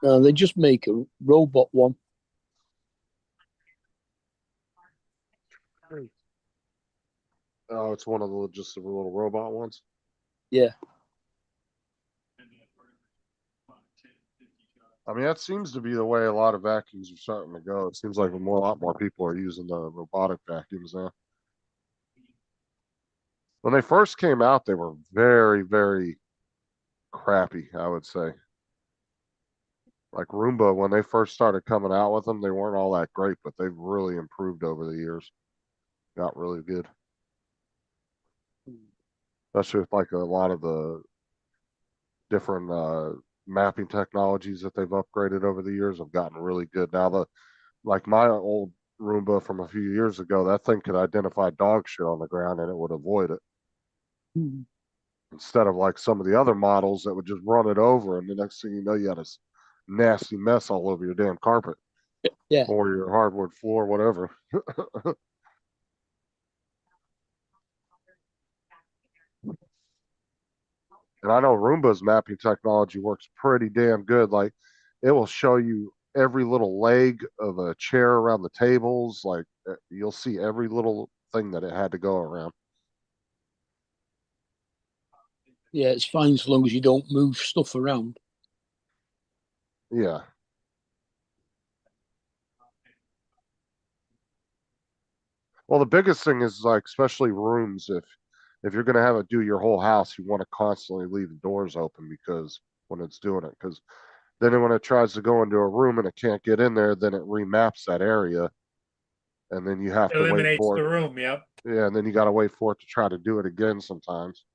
They just make a robot one. Oh, it's one of the just the little robot ones. Yeah. I mean, that seems to be the way a lot of vacuums are starting to go. It seems like a lot more people are using the robotic vacuums now. When they first came out, they were very, very crappy, I would say. Like Roomba, when they first started coming out with them, they weren't all that great, but they've really improved over the years. Got really good. Especially with like a lot of the different mapping technologies that they've upgraded over the years have gotten really good. Now the like my old Roomba from a few years ago, that thing could identify dog shit on the ground and it would avoid it. Instead of like some of the other models that would just run it over, and the next thing you know, you had this nasty mess all over your damn carpet Yeah. or your hardwood floor, whatever. And I know Roomba's mapping technology works pretty damn good. Like it will show you every little leg of a chair around the tables. Like you'll see every little thing that it had to go around. Yeah, it's fine as long as you don't move stuff around. Yeah. Well, the biggest thing is like, especially rooms, if you're gonna have it do your whole house, you want to constantly leave the doors open because when it's doing it, because then when it tries to go into a room and it can't get in there, then it remaps that area, and then you have to wait eliminates for the it. room. Yep. Yeah, and then you got to wait for it to try to do it again sometimes,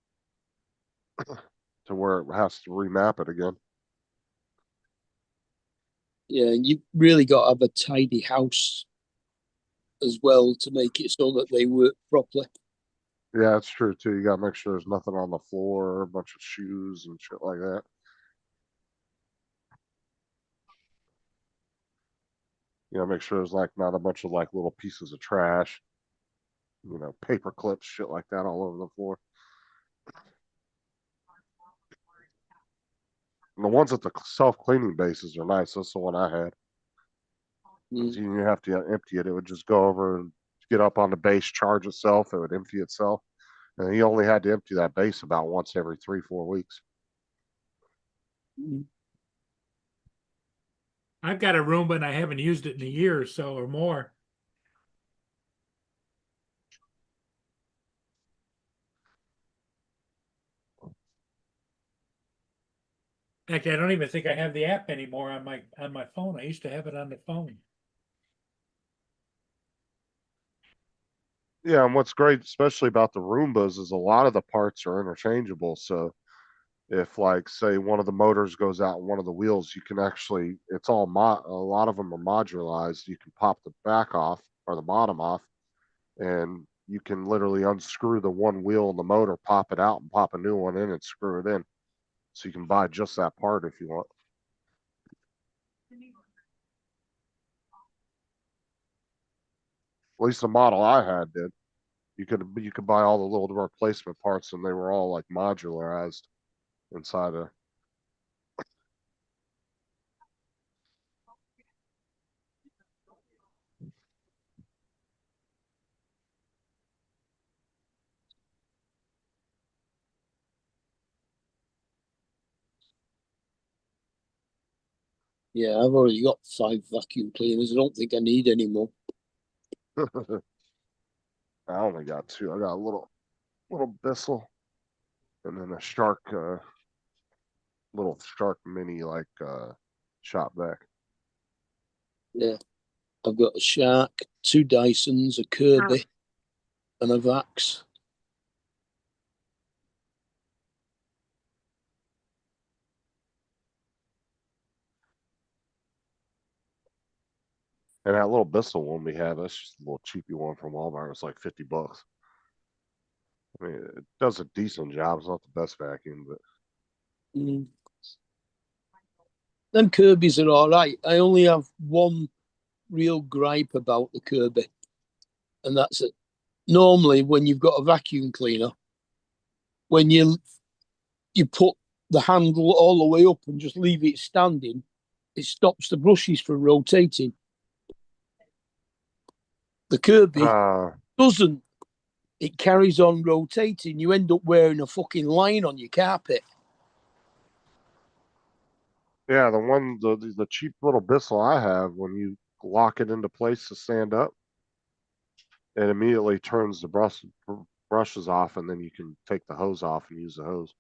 to where it has to remap it again. Yeah, you really got to have a tidy house as well to make it so that they work properly. Yeah, that's true too. You got to make sure there's nothing on the floor, or a bunch of shoes and shit like that. You know, make sure there's like not a bunch of like little pieces of trash, paper clips, shit like that all over the floor. And the ones at the self-cleaning bases are nice. That's the one I had. Mm. You have to empty it. It would just go over and get up on the base, charge itself. It would empty itself. And you only had to empty that base about once every 3-4 weeks. Mm. I've got a Roomba and I haven't used it in a year or so or more. Actually, I don't even think I have the app anymore on my phone. I used to have it on the phone. Yeah, and what's great, especially about the Roombas, is a lot of the parts are interchangeable. So if like say one of the motors goes out and one of the wheels, you can actually it's all a lot of them are modularized. You can pop the back off or the bottom off, and you can literally unscrew the one wheel in the motor, pop it out, and pop a new one in and screw it in. So you can buy just that part if you want. At least the model I had did. You could buy all the little replacement parts, and they were all like modularized inside of. Yeah, I've already got 5 vacuum cleaners. I don't think I need any more. I only got 2. I got a little Bissell, and then a Shark, little Shark Mini like shop vac. Yeah, I've got a Shark, 2 Dysons, a Kirby, and a Vax. And that little Bissell one we have, that's just a little cheapy one from Walmart. It's like $50. I mean, it does a decent job. It's not the best vacuum, but Mm. Them Kirby's are all right. I only have one real gripe about the Kirby, and that's it. Normally, when you've got a vacuum cleaner, when you put the handle all the way up and just leave it standing, it stops the brushes from rotating. The Kirby doesn't. It carries on rotating. You end up wearing a fucking line on your carpet. yeah, the cheap little Bissell I have, when you lock it into place to stand up, it immediately turns the brushes off, and then you can take the hose off and use the hose.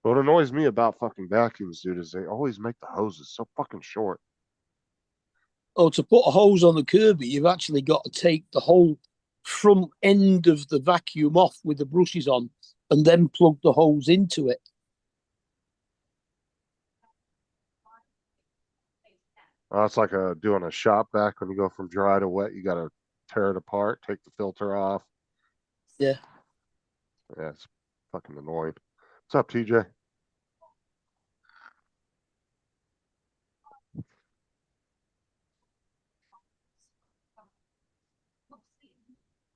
What annoys me about fucking vacuums, dude, is they always make the hoses so fucking short. Oh, to put a hose on the Kirby, you've actually got to take the whole front end of the vacuum off with the brushes on and then plug the hose into it. It's like doing a shop vac when you go from dry to wet. You got to tear it apart, take the filter off. Yeah. Yeah, it's fucking annoying. What's up, TJ?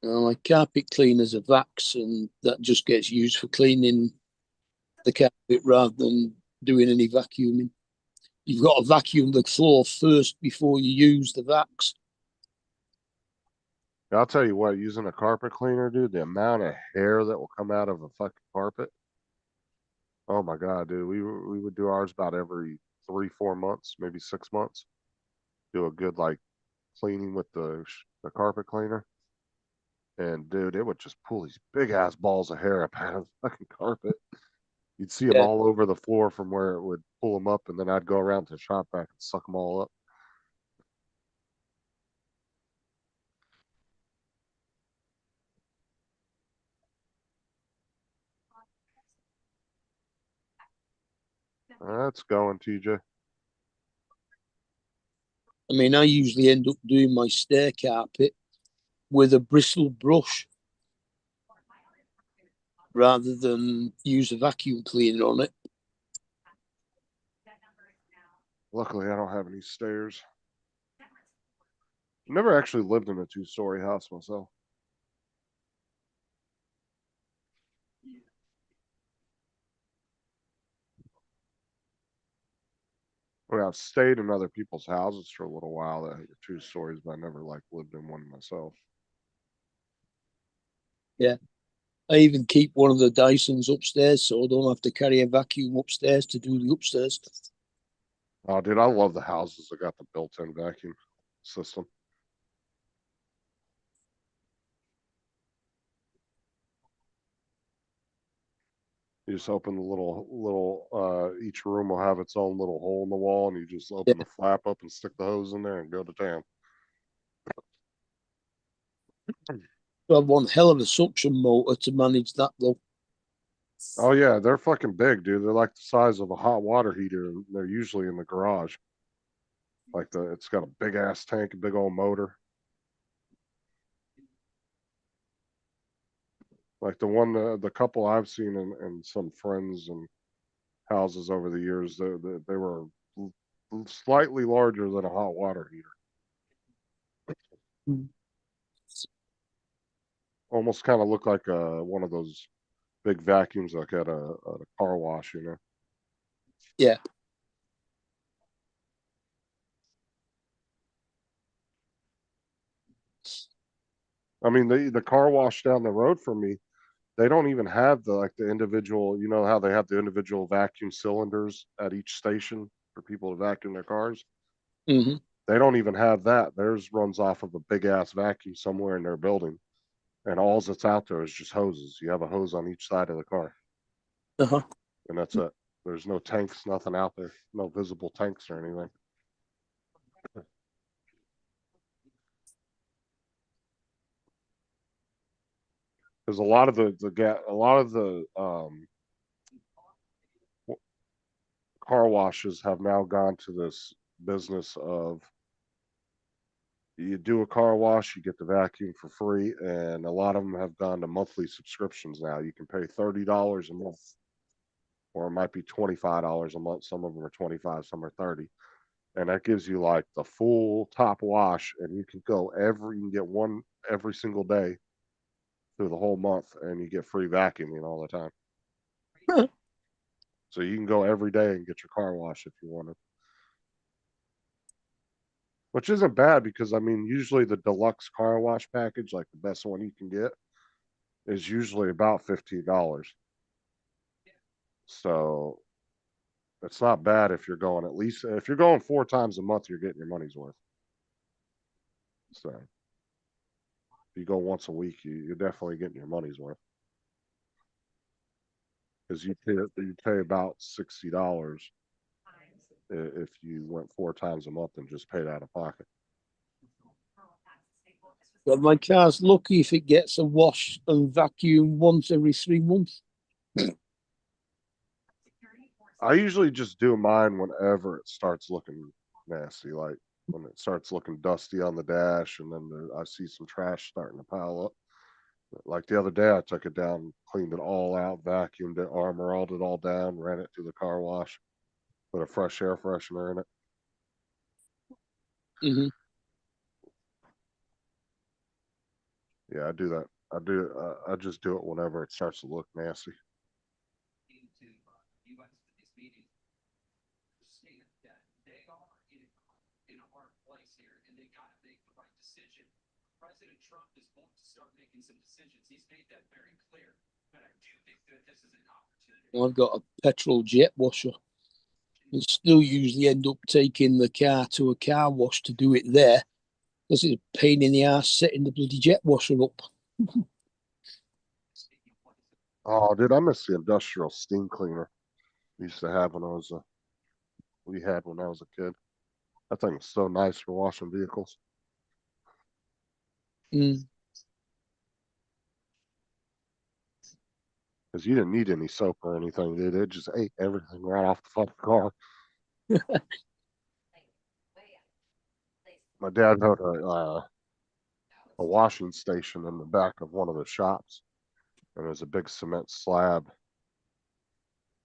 Like carpet cleaners are Vax, and that just gets used for cleaning the carpet rather than doing any vacuuming. You've got to vacuum the floor first before you use the Vax. I'll tell you what, using a carpet cleaner, dude, the amount of hair that will come out of a fucking carpet. Oh my god, dude, we would do ours about every 3-4 months, maybe 6 months. Do a good like cleaning with the carpet cleaner, and dude, it would just pull these big ass balls of hair up out of the fucking carpet. You'd see them Yeah. all over the floor from where it would pull them up, and then I'd go around to the shop vac and suck them all up. That's going, TJ. I mean, I usually end up doing my stair carpet with a bristle brush rather than use a vacuum cleaner on it. Luckily, I don't have any stairs. Never actually lived in a 2-story house myself. I mean, I've stayed in other people's houses for a little while that were 2 stories, but I never like lived in one myself. Yeah. I even keep one of the Dysons upstairs so I don't have to carry a vacuum upstairs to do the upstairs. Oh, dude, I love the houses that got the built-in vacuum system. You just open the each room will have its own little hole in the wall, and you just open Yeah. the flap up and stick the hose in there and go to town. I have one hell of a suction motor to manage that though. Oh yeah, they're fucking big, dude. They're like the size of a hot water heater, and they're usually in the garage. Like it's got a big ass tank, a big old motor. Like the couple I've seen in some friends and houses over the years, they were slightly larger than a hot water heater. Mm. Almost kind of look like one of those big vacuums like at a car wash, you know. Yeah. I mean, the car wash down the road from me, they don't even have the individual, you know how they have the individual vacuum cylinders at each station for people to vacuum their cars? Hmm. They don't even have that. Theirs runs off of a big ass vacuum somewhere in their building. And all that's out there is just hoses. You have a hose on each side of the car, Uh-huh. and that's it. There's no tanks, nothing out there, no visible tanks or anything. Because a lot of a lot of the car washes have now gone to this business of you do a car wash, you get the vacuum for free, and a lot of them have gone to monthly subscriptions now. You can pay $30 a month, or it might be $25 a month. Some of them are 25, some are 30, and that gives you like the full top wash, and you can go you can get one every single day through the whole month, and you get free vacuuming all the time. So you can go every day and get your car wash if you want to. Which isn't bad because I mean, usually the deluxe car wash package, like the best one you can get, is usually about $15. So it's not bad if you're going at least if you're going 4 times a month, you're getting your money's worth. So if you go once a week, you're definitely getting your money's worth because you pay about $60 if you went 4 times a month and just paid out of pocket. But my car's lucky if it gets a wash and vacuum once every 3 months. I usually just do mine whenever it starts looking nasty, like when it starts looking dusty on the dash, and then I see some trash starting to pile up. Like the other day, I took it down, cleaned it all out, vacuumed it, armoralled it all down, ran it through the car wash, put a fresh air freshener in it. Hmm. Yeah, I do that. I just do it whenever it starts to look nasty. Into U.S. to this meeting, saying that they are in a hard place here, and they got to make the right decision. President Trump is going to start making some decisions. He's made that very clear. But I do think that this is an opportunity. I've got a petrol jet washer and still usually end up taking the car to a car wash to do it there because it's a pain in the ass setting the bloody jet washer up. Oh, dude, I miss the industrial steam cleaner we used to have when I was we had when I was a kid. That thing was so nice for washing vehicles. Mm. Because you didn't need any soap or anything, dude. It just ate everything right off the fucking car. My dad had a washing station in the back of one of the shops, and it was a big cement slab,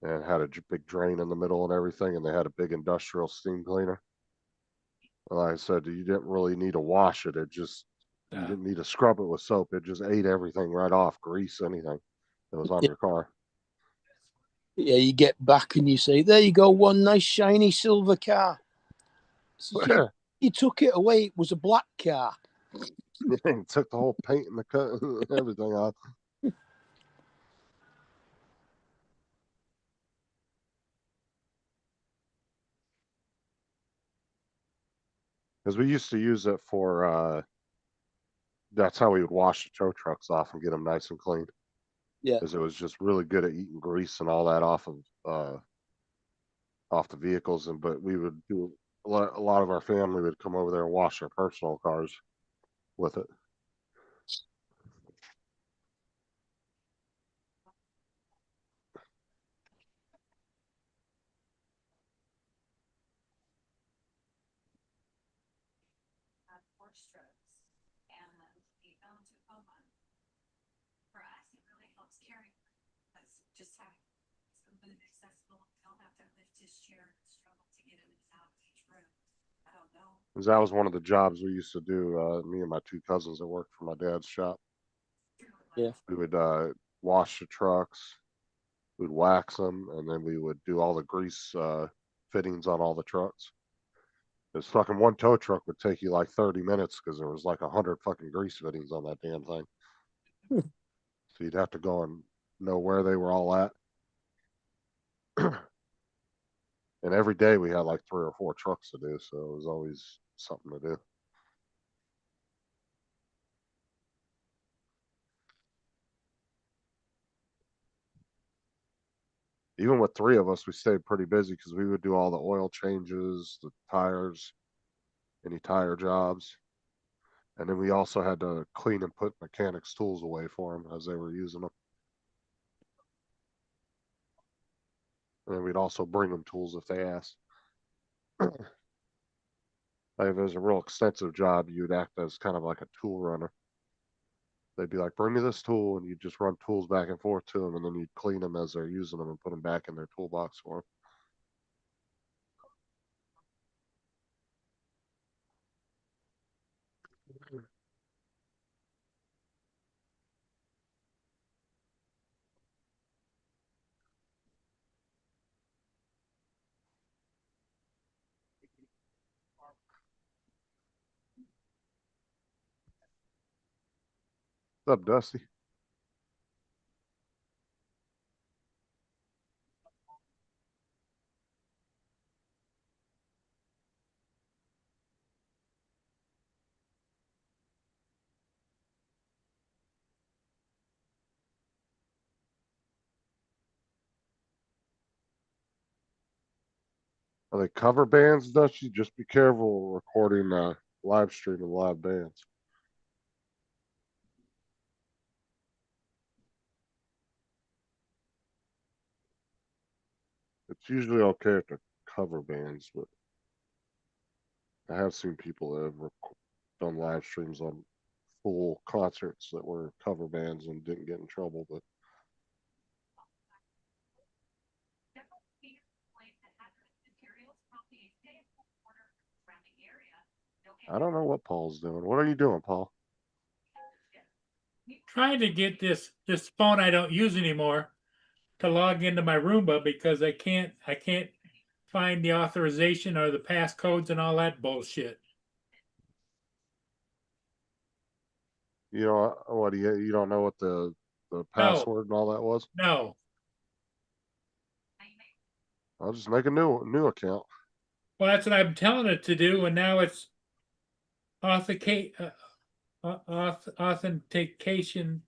and had a big drain in the middle and everything, and they had a big industrial steam cleaner. And like I said, you didn't really need to wash it. It just you didn't need to scrub it with soap. It just ate everything right off, grease, anything that was on Yeah, your car. yeah, you get back and you say, "There you go, one nice shiny silver car." Says, yeah, you took it away. It was a black car. Took the whole paint and the cut everything off. Because we used to use it for that's how we would wash the tow trucks off and get them nice and clean. Yeah. Because it was just really good at eating grease and all that off the vehicles. And but we would do a lot of our family would come over there and wash their personal cars with it. 4 strokes. And the O2 coma. For us, it really helps carry. That's just having something accessible. Don't have to lift his chair and struggle to get in and out of each room. I don't know. 'Cause that was one of the jobs we used to do, me and my two cousins that worked for my dad's shop. Yeah. We would, wash the trucks, we'd wax them, and then we would do all the grease, fittings on all the trucks. This fucking one tow truck would take you like 30 minutes because there was like 100 fucking grease fittings on that damn thing. So you'd have to go and know where they were all at. And every day we had like 3 or 4 trucks to do, so it was always something to do. Even with 3 of us, we stayed pretty busy because we would do all the oil changes, the tires, any tire jobs. And then we also had to clean and put mechanics' tools away for them as they were using them. And then we'd also bring them tools if they asked. Like if it was a real extensive job, you'd act as kind of like a tool runner. They'd be like, bring me this tool, and you'd just run tools back and forth to them, and then you'd clean them as they're using them and put them back in their toolbox for them. What's up, Dusty? Are they cover bands, Dusty? Just be careful recording live streaming live bands. It's usually okay if they're cover bands, but I have seen people that have done live streams on full concerts that were cover bands and didn't get in trouble. But I don't know what Paul's doing. What are you doing, Paul? Trying to get this phone I don't use anymore to log into my Roomba because I can't find the authorization or the passcodes and all that bullshit. You know what? Do you don't know what the password and all that was? No. I'll just make a new account. Well, that's what I'm telling it to do, and now it's authentication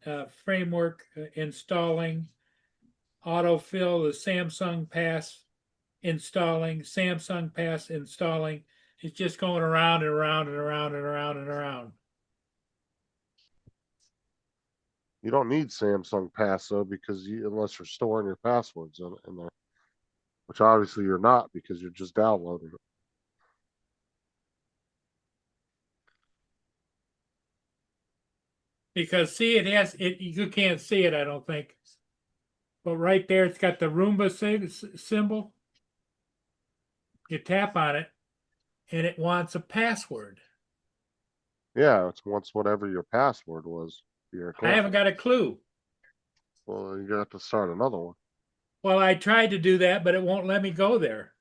framework installing, autofill the Samsung Pass installing, Samsung Pass installing. It's just going around and around and around and around and around. You don't need Samsung Pass though, because unless you're storing your passwords in there, which obviously you're not because you're just downloading it. Because see, it has it. You can't see it, I don't think. But right there, it's got the Roomba symbol. You tap on it, and it wants a password. Yeah, it's once whatever your password was for your account. I haven't got a clue. Well, you got to start another one. Well, I tried to do that, but it won't let me go there.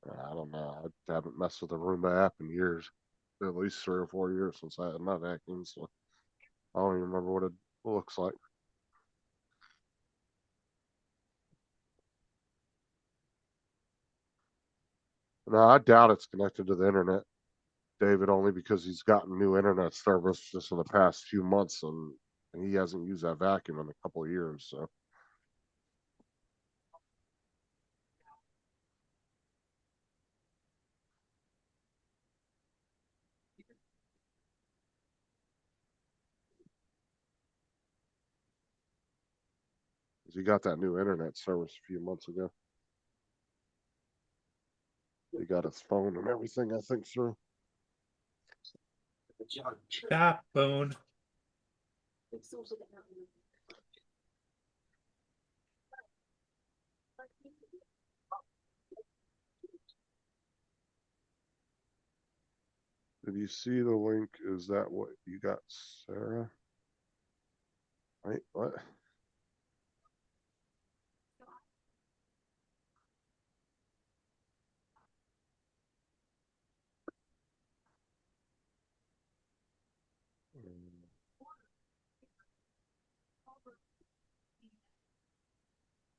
I don't know. I haven't messed with the Roomba app in years. At least 3 or 4 years since I had my vacuum, so I don't even remember what it looks like. No, I doubt it's connected to the internet, David, only because he's gotten new internet service just in the past few months, and he hasn't used that vacuum in a couple of years. So he got that new internet service a few months ago. He got his phone and everything, I think, through. Stop, Boone. Did you see the link? Is that what you got, Sarah? Wait, what?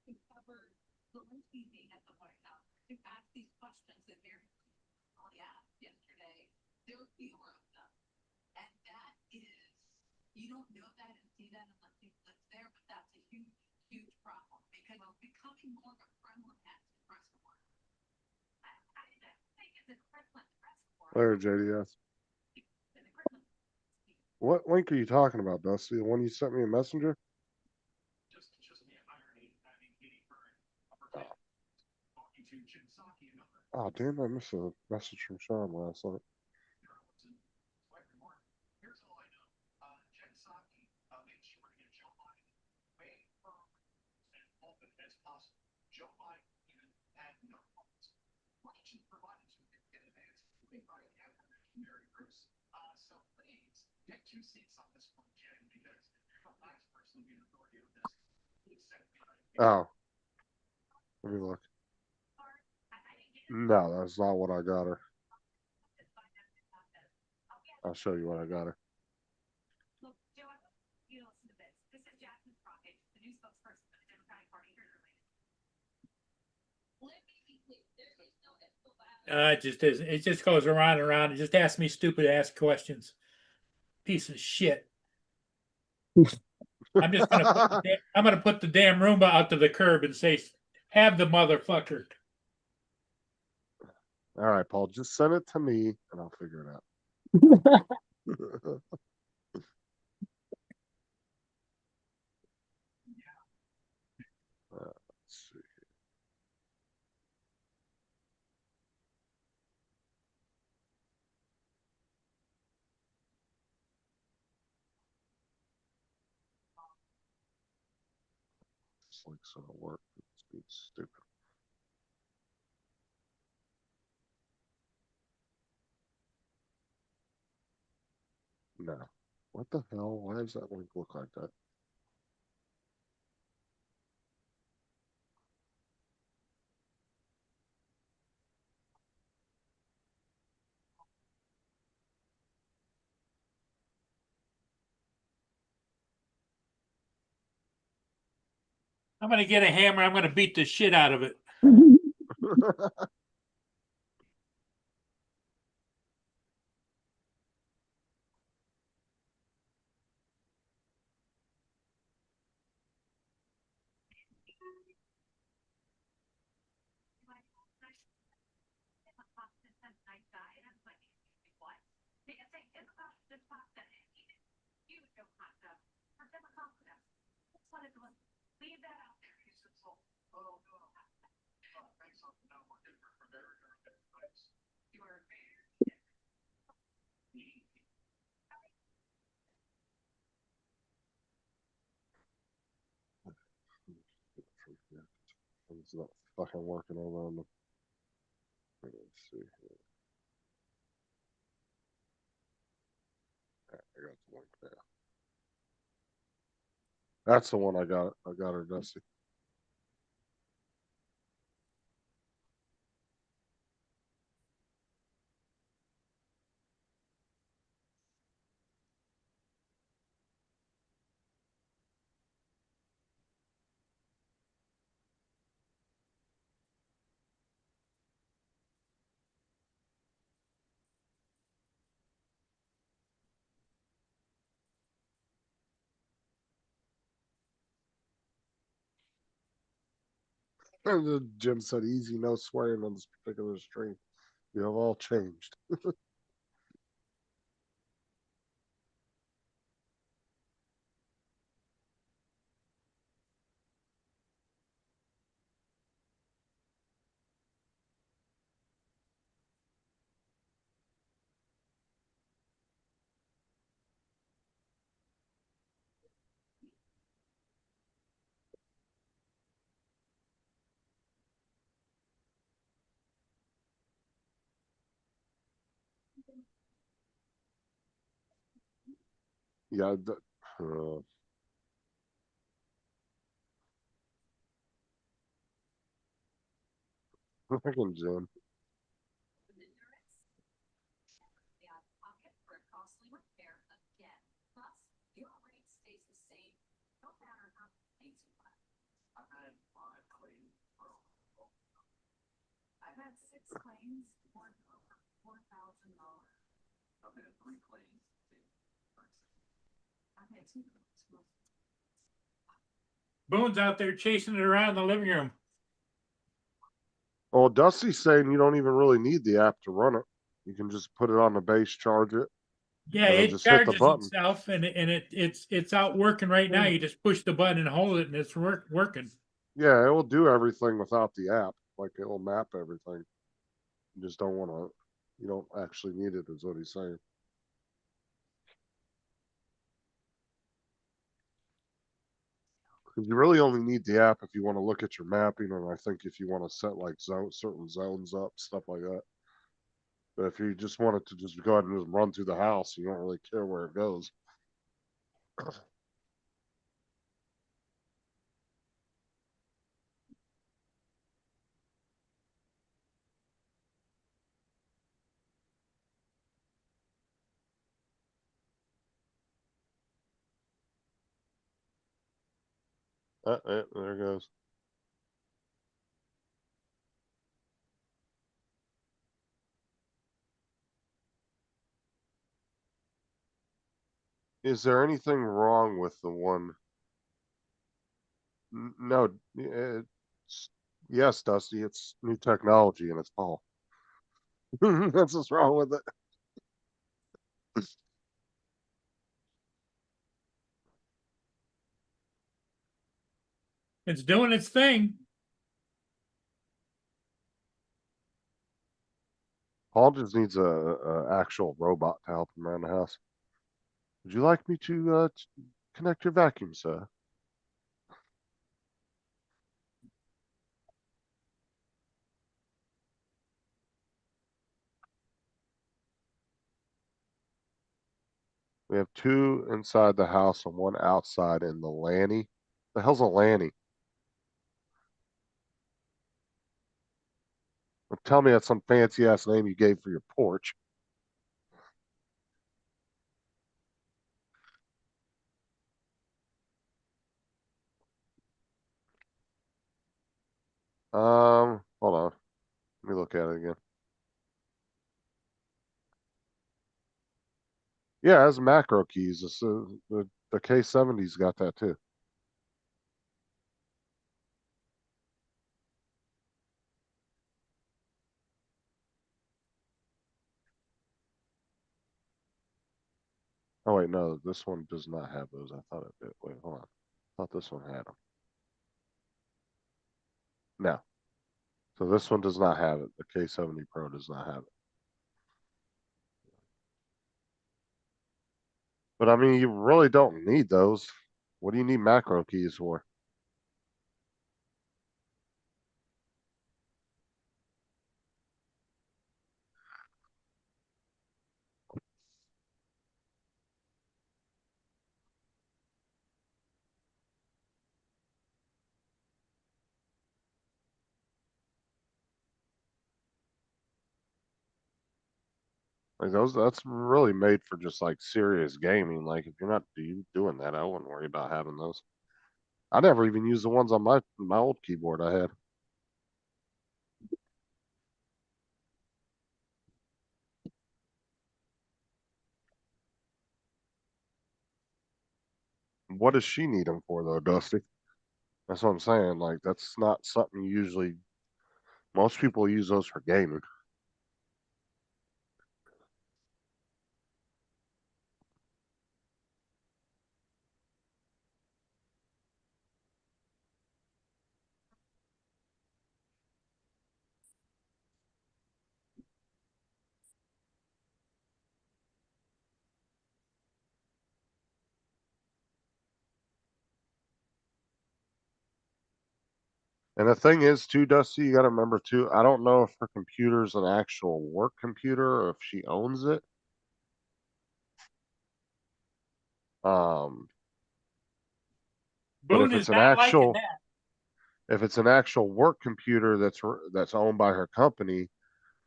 To cover Zelensky being at the White House, to ask these questions that Mary Kelly asked yesterday. There were fewer of them. And that is, you don't know that and see that unless you live there, but that's a huge, huge problem because it's becoming more of a Kremlin at press war. I think it's a Kremlin press war. There, JDS. And the Kremlin What link are you talking about, Dusty? The one you sent me a messenger? Just the irony of having Katie Byrne talking to Jim Psaki and other Oh, damn, I missed a message from Sean last night. journalists and quite remarkable. Here's all I know. Jen Psaki made sure to get Joe Biden way firm and open as possible. Joe Biden even had no comments. Questions provided to him in advance, including by the editor, Mary Bruce. So please get 2 seats on this one, Jen, because you're the last person to be an authority on this. Please send me Oh. Let me look. No, that's not what I got her. I'll show you what I got her. Look, Joe, I want you to listen to this. This is Jasmine Crockett, the new spokesperson for the Democratic Party here in Atlanta. Let me be clear. There is no ethical violation. It just is. It just goes around and around. It just asks me stupid ass questions. Piece of shit. I'm just gonna I'm gonna put the damn Roomba out to the curb and say, have the motherfucker. All right, Paul, just send it to me and I'll figure it out. Let's see. This link's gonna work. It's being stupid. No. What the hell? Why does that link look like that? I'm gonna get a hammer. I'm gonna beat the shit out of it. Leave that out there. He said, so, oh, no. thanks on no more different from very advice. You are It's not fucking working over on the. Let's see here. I got the link there. That's the one I got. I got her, Dusty. Jim said, "Easy, no swearing on this particular stream. You have all changed." Yeah, fucking Jim. The out of pocket for a costly repair again. Plus, your rate stays the same, no matter how many things you buy. I've had 5 claims. I've had 6 claims, worth over $4,000. I've had 3 claims. I've had 2 claims. Boone's out there chasing it around the living room. Well, Dusty's saying you don't even really need the app to run it. You can just put it on the base, charge it. Yeah, And then it just hit the charges button. itself, and it's out working right now. You just push the button and hold it, and it's working. Yeah, it will do everything without the app. Like it will map everything. You just don't want to. You don't actually need it, is what he's saying. Because you really only need the app if you want to look at your mapping, and I think if you want to set like certain zones up, stuff like that. But if you just wanted to just go ahead and just run through the house, you don't really care where it goes. There it goes. Is there anything wrong with the one? No, it's, yes, Dusty, it's new technology and it's Paul. That's what's wrong with it. It's doing its thing. Paul just needs a actual robot to help him around the house. Would you like me to connect your vacuum, sir? We have 2 inside the house and 1 outside in the Lanny. The hell's a Lanny? Tell me that's some fancy ass name you gave for your porch. Hold on. Let me look at it again. Yeah, it has macro keys. It's, the K70's got that too. Oh wait, no, this one does not have those. I thought it did. Wait, hold on. I thought this one had them. No. So this one does not have it. The K70 Pro does not have it. But I mean, you really don't need those. What do you need macro keys for? Like those, that's really made for just like serious gaming. Like if you're not doing that, I wouldn't worry about having those. I never even used the ones on my old keyboard I had. What does she need them for though, Dusty? That's what I'm saying. Like that's not something you usually. Most people use those for gaming. And the thing is, too, Dusty, you got to remember too. I don't know if her computer's an actual work computer or if she owns it. But if Boone is it's an not liking actual, that. if it's an actual work computer that's owned by her company,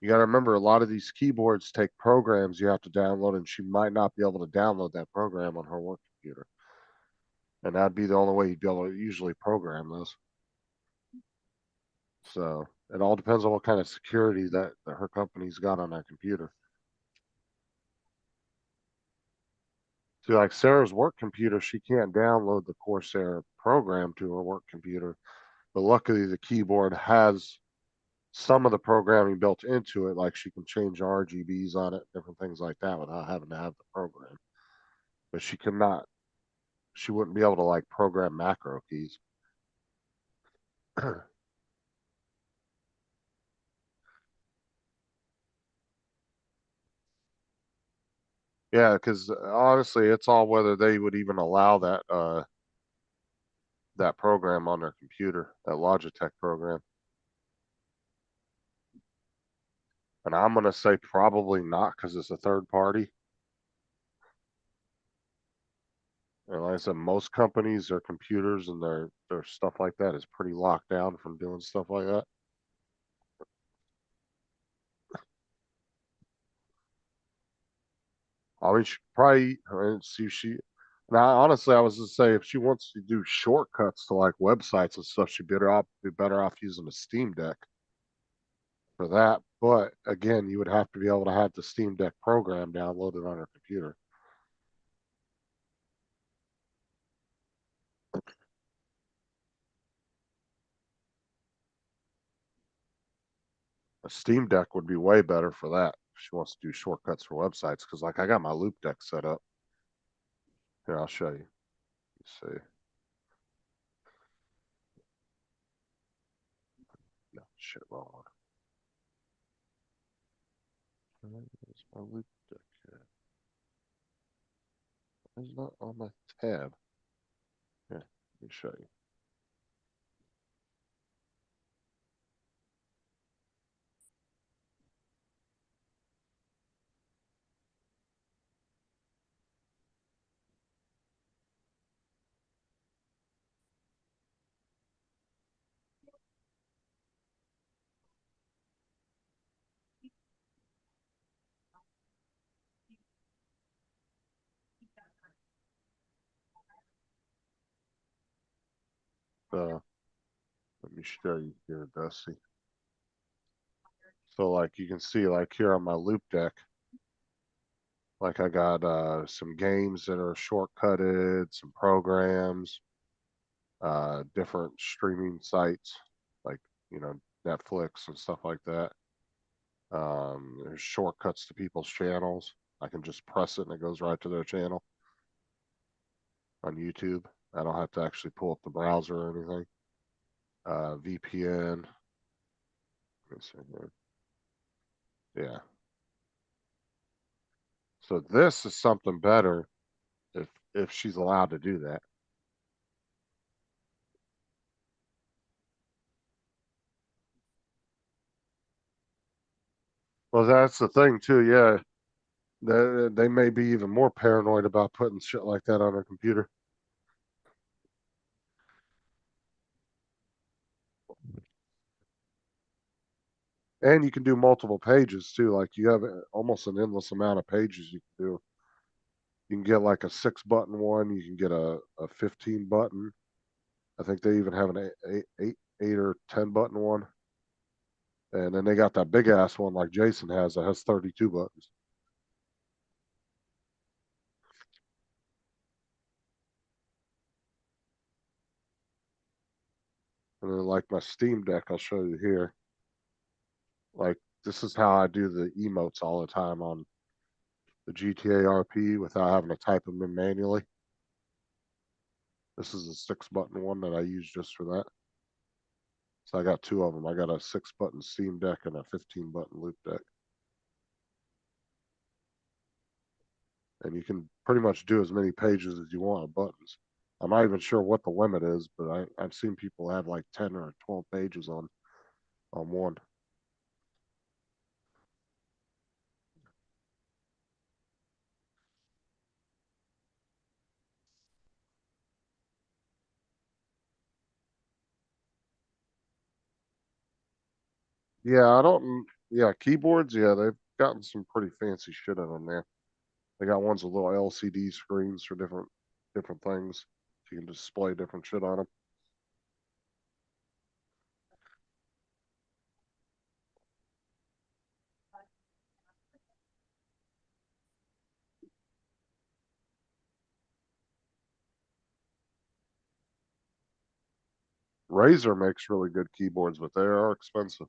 you got to remember a lot of these keyboards take programs you have to download, and she might not be able to download that program on her work computer. And that'd be the only way you'd be able to usually program those. So it all depends on what kind of security that her company's got on that computer. See, like Sarah's work computer, she can't download the Corsair program to her work computer, but luckily the keyboard has some of the programming built into it, like she can change RGBs on it, different things like that without having to have the program. But she wouldn't be able to like program macro keys. Yeah, because honestly, it's all whether they would even allow that program on their computer, that Logitech program. And I'm gonna say probably not because it's a third party. And like I said, most companies, their computers and their stuff like that is pretty locked down from doing stuff like that. I mean, she probably see she. Now, honestly, I was to say if she wants to do shortcuts to like websites and stuff, she'd be better off using a Steam Deck for that. But again, you would have to be able to have the Steam Deck program downloaded on her computer. A Steam Deck would be way better for that if she wants to do shortcuts for websites. Because like I got my Loop Deck set up. Here, I'll show you. Let's see. No, shit, wrong one. Where's my Loop Deck at? It's not on my tab. Here, let me show you. Let me show you here, Dusty. So like you can see like here on my Loop Deck, like I got some games that are shortcutted, some programs, different streaming sites like Netflix and stuff like that. There's shortcuts to people's channels. I can just press it and it goes right to their channel on YouTube. I don't have to actually pull up the browser or anything. VPN. Let me see here. Yeah. So this is something better if she's allowed to do that. Well, that's the thing too. Yeah, they may be even more paranoid about putting shit like that on their computer. And you can do multiple pages too. Like you have almost an endless amount of pages you can do. You can get like a 6-button one. You can get a 15 button. I think they even have an eight or 10 button one. And then they got that big ass one like Jason has that has 32 buttons. And then like my Steam Deck, I'll show you here. Like this is how I do the emotes all the time on the GTA RP without having to type them in manually. This is a 6-button one that I use just for that. So I got two of them. I got a 6-button Steam Deck and a 15-button Loop Deck. And you can pretty much do as many pages as you want of buttons. I'm not even sure what the limit is, but I've seen people have like 10 or 12 pages on one. Yeah, I don't. Yeah, keyboards. Yeah, they've gotten some pretty fancy shit in them there. They got ones with little LCD screens for different things. So you can display different shit on them. Razer makes really good keyboards, but they are expensive.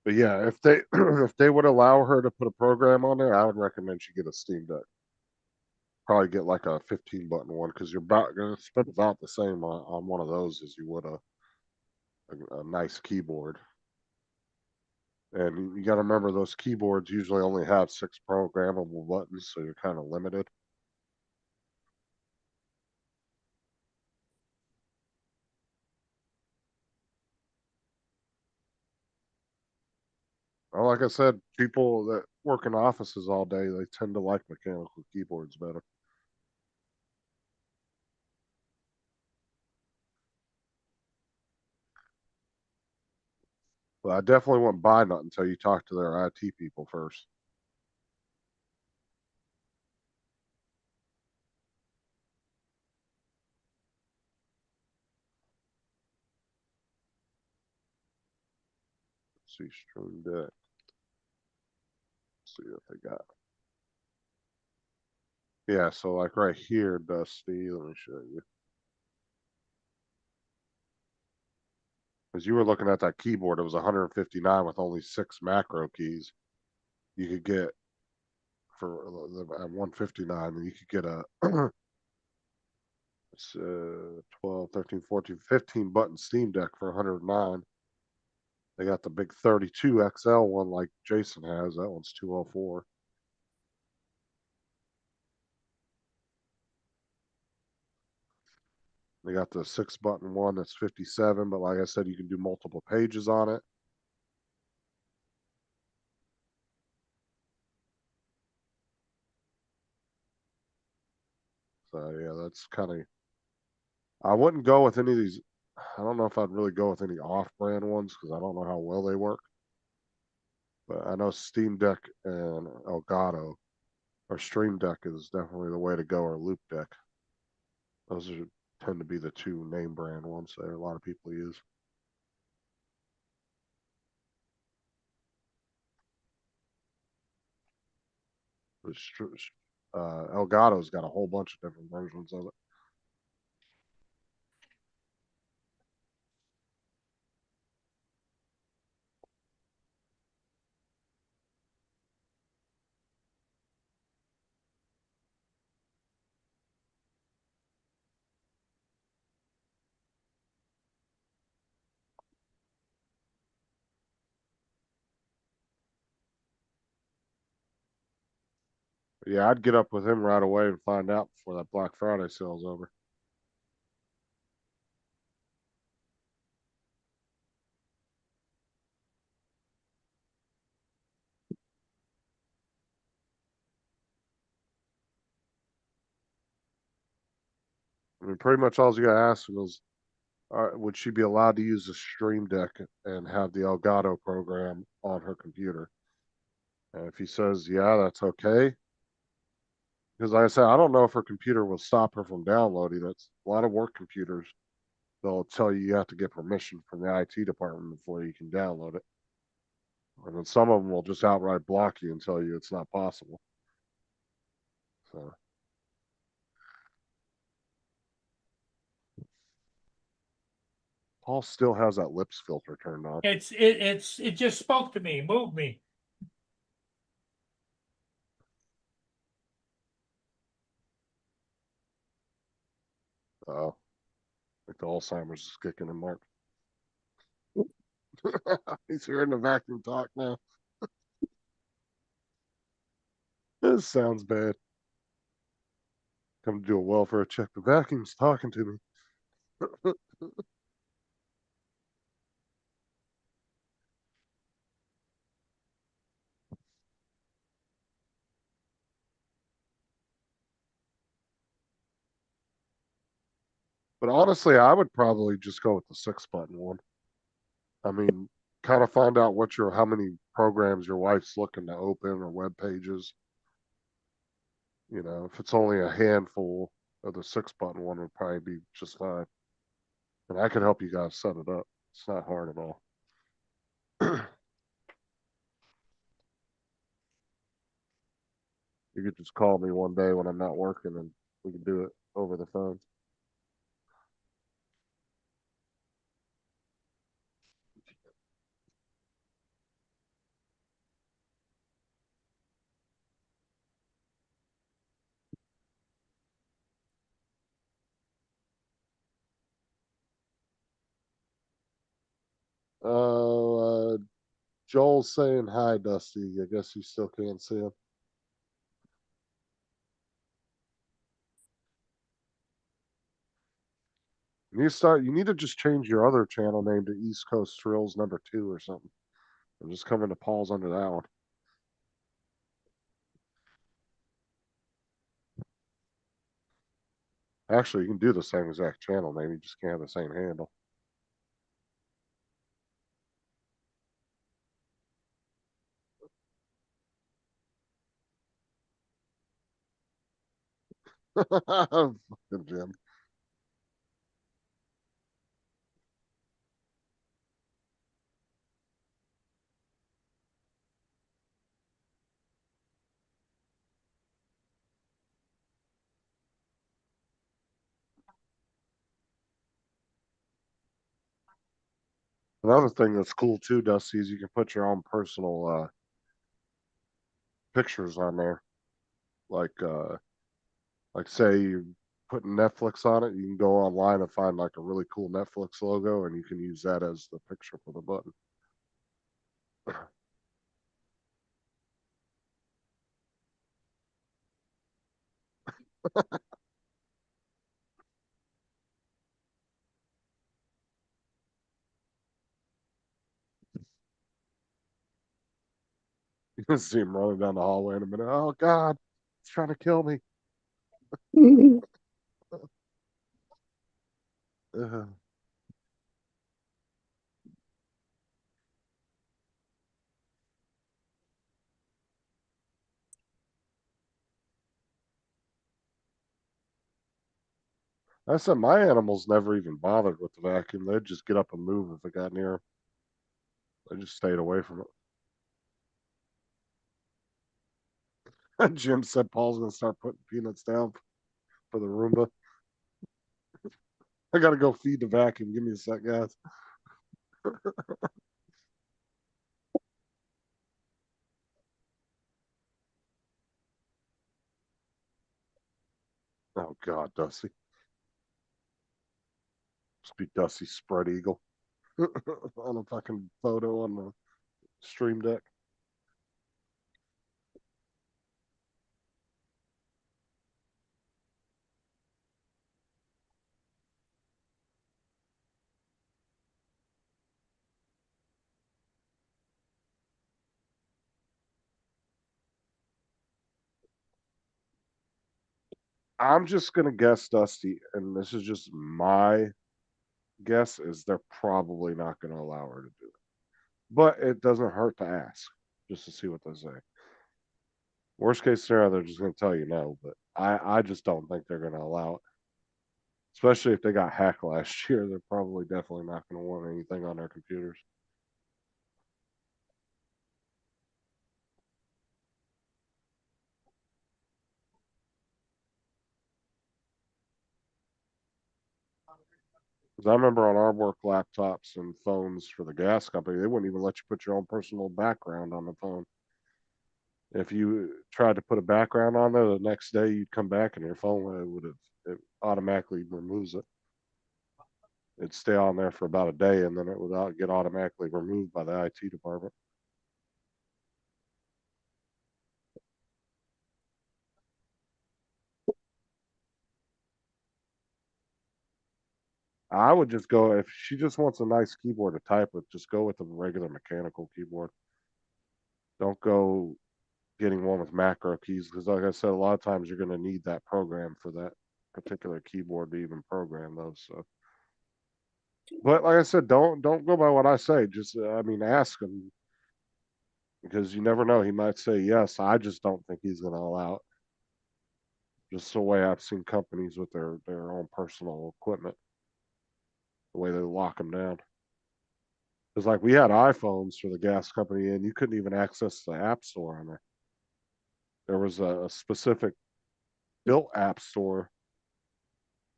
But yeah, if they if they would allow her to put a program on there, I would recommend she get a Steam Deck. Probably get like a 15 button one because you're about gonna spend about the same on one of those as you would a nice keyboard. And you got to remember those keyboards usually only have 6 programmable buttons, so you're kind of limited. Well, like I said, people that work in offices all day, they tend to like mechanical keyboards better. But I definitely wouldn't buy nothing until you talk to their IT people first. Let's see, Stream Deck. Let's see what they got. Yeah, so like right here, Dusty, let me show you. As you were looking at that keyboard, it was 159 with only 6 macro keys. You could get for at 159, and you could get a it's 12, 13, 14, 15 button Steam Deck for 109. They got the big 32 XL one like Jason has. That one's 204. They got the 6 button one that's 57, but like I said, you can do multiple pages on it. So yeah, that's kind of. I wouldn't go with any of these. I don't know if I'd really go with any off-brand ones because I don't know how well they work. But I know Steam Deck and Elgato or Stream Deck is definitely the way to go, or Loop Deck. Those tend to be the 2 name brand ones that a lot of people use. Elgato's got a whole bunch of different versions of it. But yeah, I'd get up with him right away and find out before that Black Friday sale's over. I mean, pretty much all you gotta ask him is, would she be allowed to use the Stream Deck and have the Elgato program on her computer? And if he says, yeah, that's okay. Because like I said, I don't know if her computer will stop her from downloading. That's a lot of work computers. They'll tell you you have to get permission from the IT department before you can download it. And then some of them will just outright block you and tell you it's not possible. So Paul still has that lips filter turned on. It just spoke to me, moved me. I think the Alzheimer's is kicking in, Mark. He's hearing the vacuum talk now. This sounds bad. Come to do a welfare check. The vacuum's talking to me. But honestly, I would probably just go with the 6-button one. I mean, kind of find out how many programs your wife's looking to open or web pages. You know, if it's only a handful of the 6-button one would probably be just fine. And I can help you guys set it up. It's not hard at all. You could just call me one day when I'm not working and we can do it over the phone. Uh, Joel's saying hi, Dusty. I guess you still can't see him. You need to just change your other channel name to East Coast Thrills #2 or something. And just come into Paul's under that one. Actually, you can do the same exact channel name, you just can't have the same handle. Fucking Jim. Another thing that's cool too, Dusty, is you can put your own personal pictures on there. Like say you put Netflix on it, you can go online and find like a really cool Netflix logo and you can use that as the picture for the button. You can see him running down the hallway in a minute. Oh God, he's trying to kill me. Uh, I said my animals never even bothered with the vacuum. They'd just get up and move if it got near them. They just stayed away from it. Jim said Paul's gonna start putting peanuts down for the Roomba. I gotta go feed the vacuum. Give me a sec, guys. Oh God, Dusty. Just be Dusty spread eagle on a fucking photo on the stream deck. I'm just gonna guess, Dusty, and this is just my guess, is they're probably not gonna allow her to do it. But it doesn't hurt to ask, just to see what they say. Worst case scenario, they're just gonna tell you no, but I just don't think they're gonna allow it. Especially if they got hacked last year, they're probably definitely not gonna want anything on their computers. Because I remember on our work laptops and phones for the gas company, they wouldn't even let you put your own personal background on the phone. If you tried to put a background on there, the next day you'd come back and your phone it automatically removes it. It'd stay on there for about a day and then it would get automatically removed by the IT department. I would just go, if she just wants a nice keyboard to type with, just go with a regular mechanical keyboard. Don't go getting one with macro keys because, like I said, a lot of times you're going to need that program for that particular keyboard to even program those. So, but like I said, don't go by what I say. Just I mean, ask him because you never know. He might say yes. I just don't think he's going to allow it. Just the way I've seen companies with their own personal equipment, the way they lock them down. It's like we had iPhones for the gas company, and you couldn't even access the app store on there. There was a specific built app store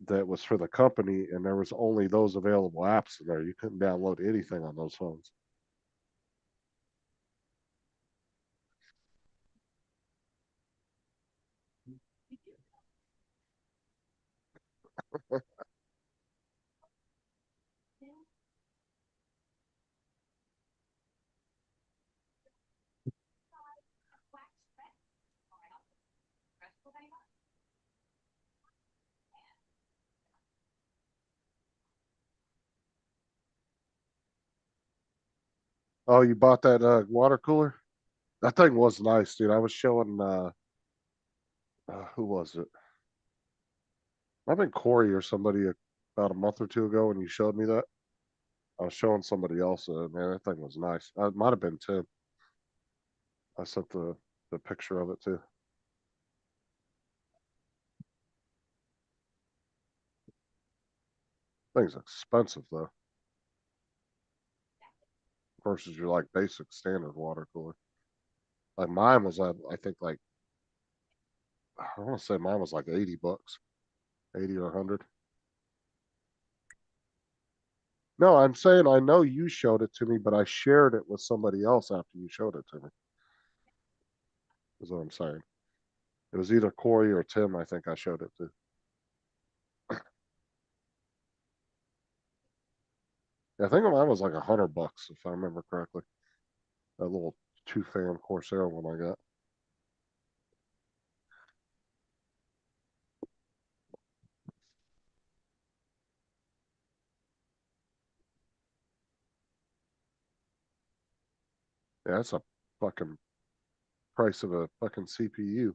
that was for the company, and there was only those available apps in there. You couldn't download anything on those phones. Oh, you bought that water cooler? That thing was nice, dude. I was showing who was it? I've been Corey or somebody about a month or two ago when you showed me that. I was showing somebody else. Man, that thing was nice. It might have been Tim. I sent the picture of it too. Thing's expensive though, versus your like basic standard water cooler. Like mine was, I think like I want to say mine was like $80, 80 or 100. No, I'm saying I know you showed it to me, but I shared it with somebody else after you showed it to me. Is what I'm saying. It was either Corey or Tim. I think I showed it to. Yeah, I think mine was like $100 if I remember correctly. That little 2-fan Corsair one I got. Yeah, that's a fucking price of a fucking CPU.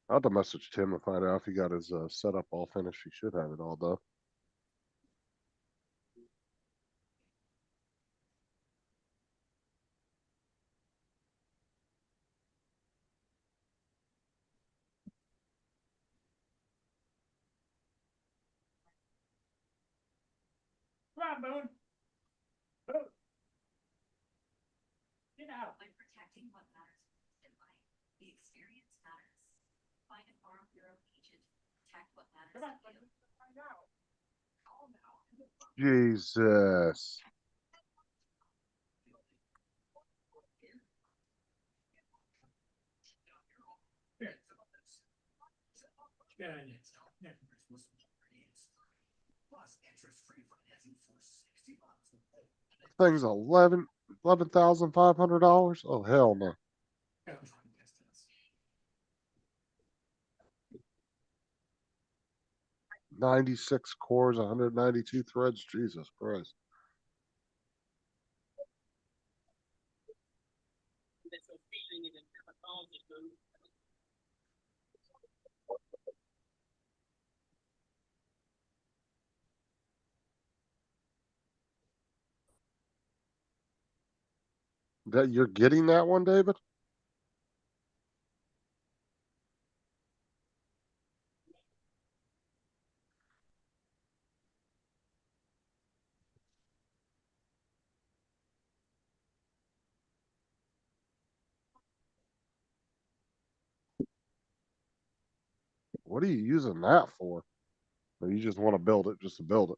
I'll have to message Tim and find out if he got his setup all finished. He should have it all done. Come on, Boone. Boone. Get out. When protecting what matters most in life, the experience matters. Find a Farm Bureau agent to protect what matters Come on. to you. Find out. Call now. Jesus. Here. Get on it. Plus interest-free financing for 60 months. Thing's $11,500. Oh hell no. 96 cores, 192 threads. Jesus Christ. That you're getting that one, David? What are you using that for? Or you just want to build it just to build it?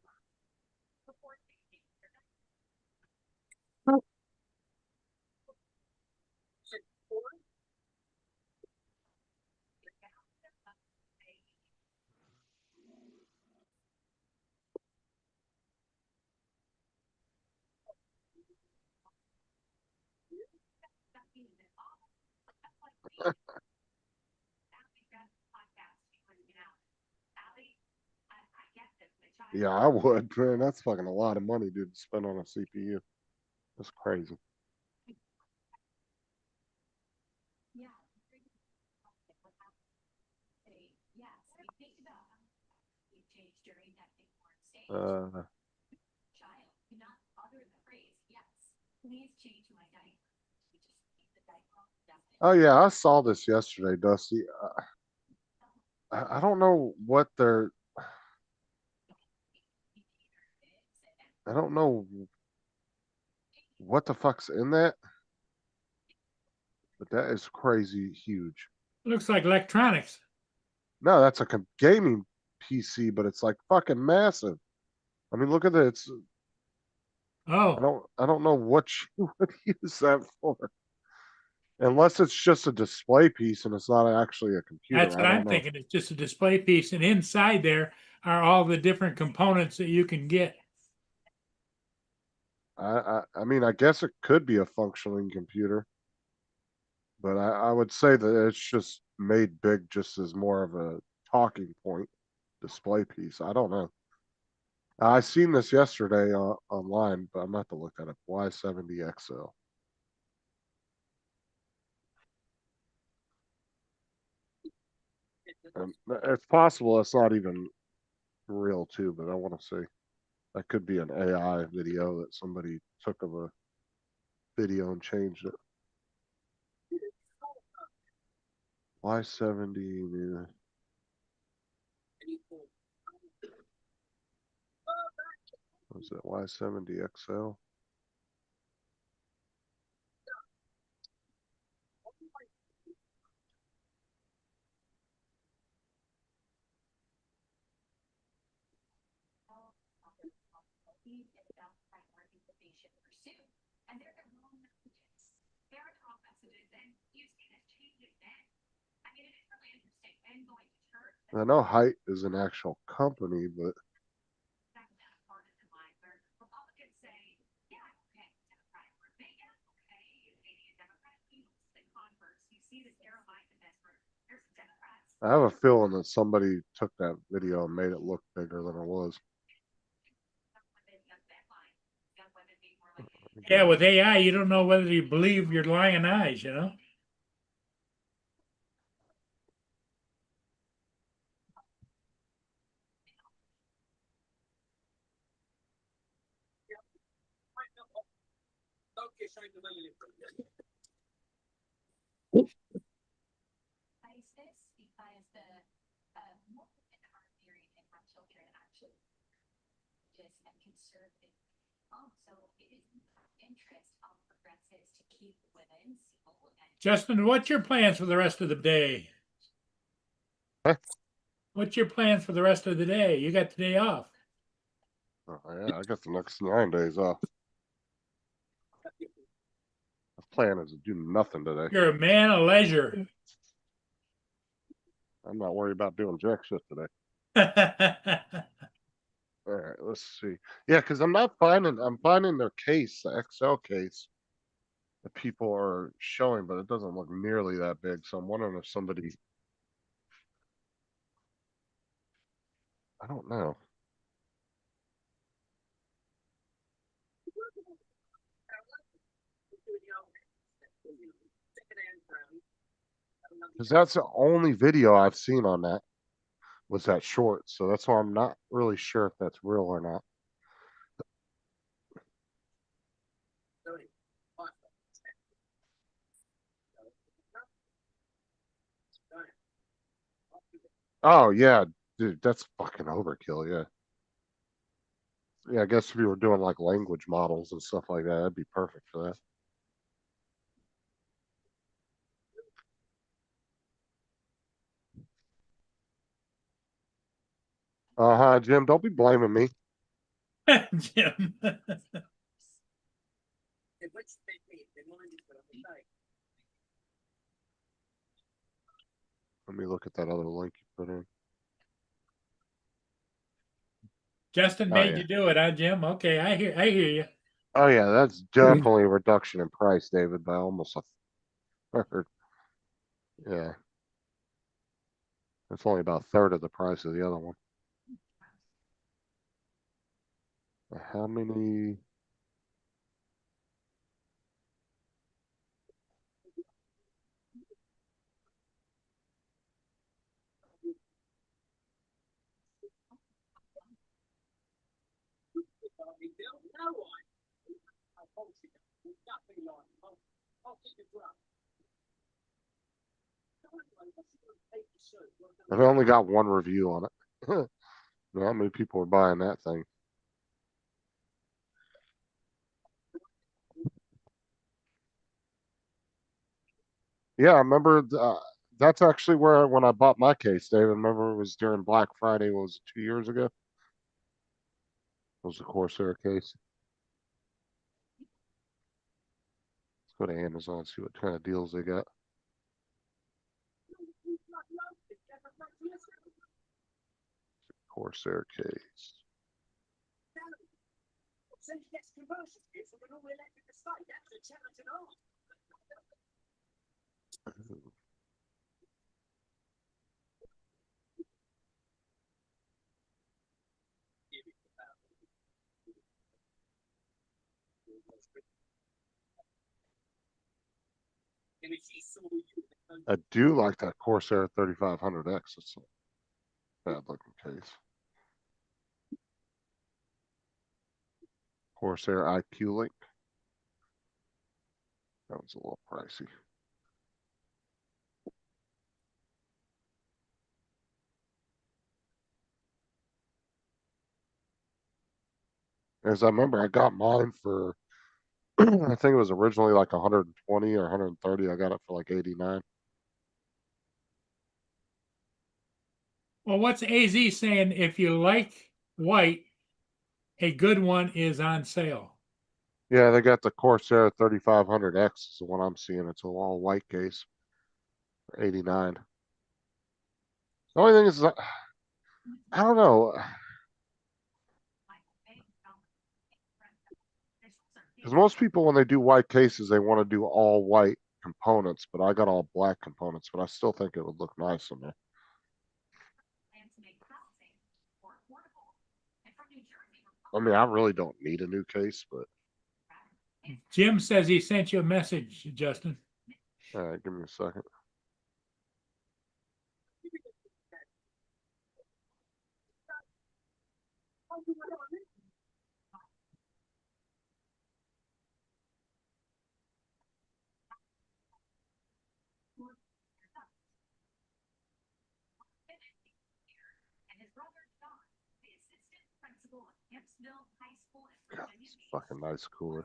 Yeah, I would, man. That's fucking a lot of money, dude, to spend on a CPU. That's crazy. Yeah. Say, yes, we think about how we changed during that newborn stage. Child, do not utter the phrase, yes, please change my diaper. We just keep the diaper on, Oh yeah, I saw this yesterday, Dusty. I don't know what they're. I don't know what the fuck's in that, but that is crazy huge. Looks like electronics. No, that's a gaming PC, but it's like fucking massive. I mean, look at it. It's Oh, I don't know what you would use that for, unless it's just a display piece and it's not actually a computer. that's I what I'm don't know. thinking. It's just a display piece, and inside there are all the different components that you can get. I mean, I guess it could be a functioning computer, but I would say that it's just made big just as more of a talking point display piece. I don't know. I seen this yesterday online, but I'm gonna have to look that up. Y70XL. And it's possible it's not even real too, but I want to say that could be an AI video that somebody took of a video and changed it. Y70. Yeah. Was it Y70XL? and about priorities that they should pursue. And they're the wrong messages. They're wrong messages, and you've seen it change again. I mean, it is really interesting. Men going to church, I know Height is an actual company, but that's that part of the mind where Republicans say, yeah, okay, Democratic word, yeah, okay, maybe a Democrat, you the converse, you see this airline investment, there's Democrats. I have a feeling that somebody took that video and made it look bigger than it was. Young women being more like, Yeah, with AI, you don't know whether you believe your lying eyes, you know? ISIS because the more women are married and have children actually just and conservative. So it is in the interest of progressives to keep women single and Justin, what's your plans for the rest of the day? Huh? What's your plans for the rest of the day? You got the day off. Oh, yeah, I got the next 9 days off. The plan is to do nothing today. You're a man of leisure. I'm not worried about doing jack shit today. All right, let's see. Yeah, because I'm finding their case, the XL case, that people are showing, but it doesn't look nearly that big. So I'm wondering if somebody, I don't know. Because that's the only video I've seen on that was that short. So that's why I'm not really sure if that's real or not. Oh yeah, dude, that's fucking overkill. Yeah. Yeah, I guess if you were doing like language models and stuff like that, that'd be perfect for that. Uh-huh, Jim, don't be blaming me. Jim. Let me look at that other link you put in. Justin Oh made yeah. you do it, huh, Jim? Okay, I hear you. Oh yeah, that's definitely a reduction in price, David, by almost a third. Yeah. That's only about a third of the price of the other one. How many? I've only got one review on it. How many people are buying that thing? Yeah, I remember. That's actually where when I bought my case, David. Remember it was during Black Friday. What was it, 2 years ago? It was the Corsair case. Let's go to Amazon, see what kind of deals they got. Corsair case. I do like that Corsair 3500X. It's a bad looking case. Corsair IQ Link. That was a little pricey. As I remember, I got mine for, I think it was originally like 120 or 130. I got it for like 89. Well, what's AZ saying? If you like white, a good one is on sale. Yeah, they got the Corsair 3500X is the one I'm seeing. It's a all white case. 89. The only thing is, I don't know. Because most people, when they do white cases, they want to do all white components, but I got all black components, but I still think it would look nice on there. I mean, I really don't need a new case, but Jim says he sent you a message, Justin. all right, give me a second. God, it's a fucking nice cooler.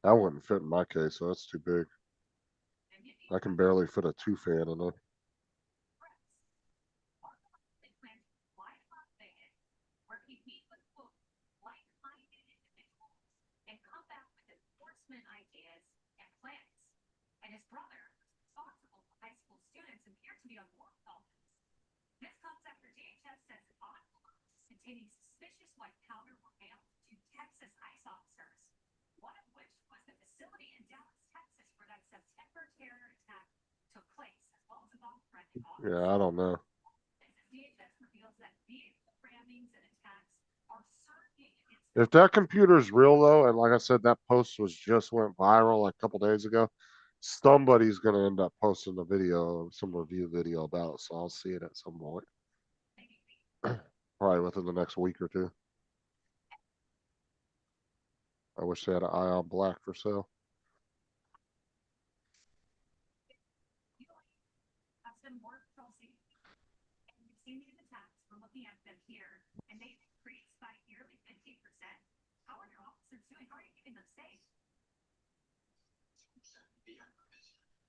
That wouldn't fit in my case, so that's too big. I can barely fit a 2-fan in there. Yeah, I don't know. If that computer's real though, and like I said, that post was just went viral like a couple days ago, somebody's gonna end up posting a video, some review video about it, so I'll see it at some point. Probably within the next week or two. I wish they had an Ion Black for sale.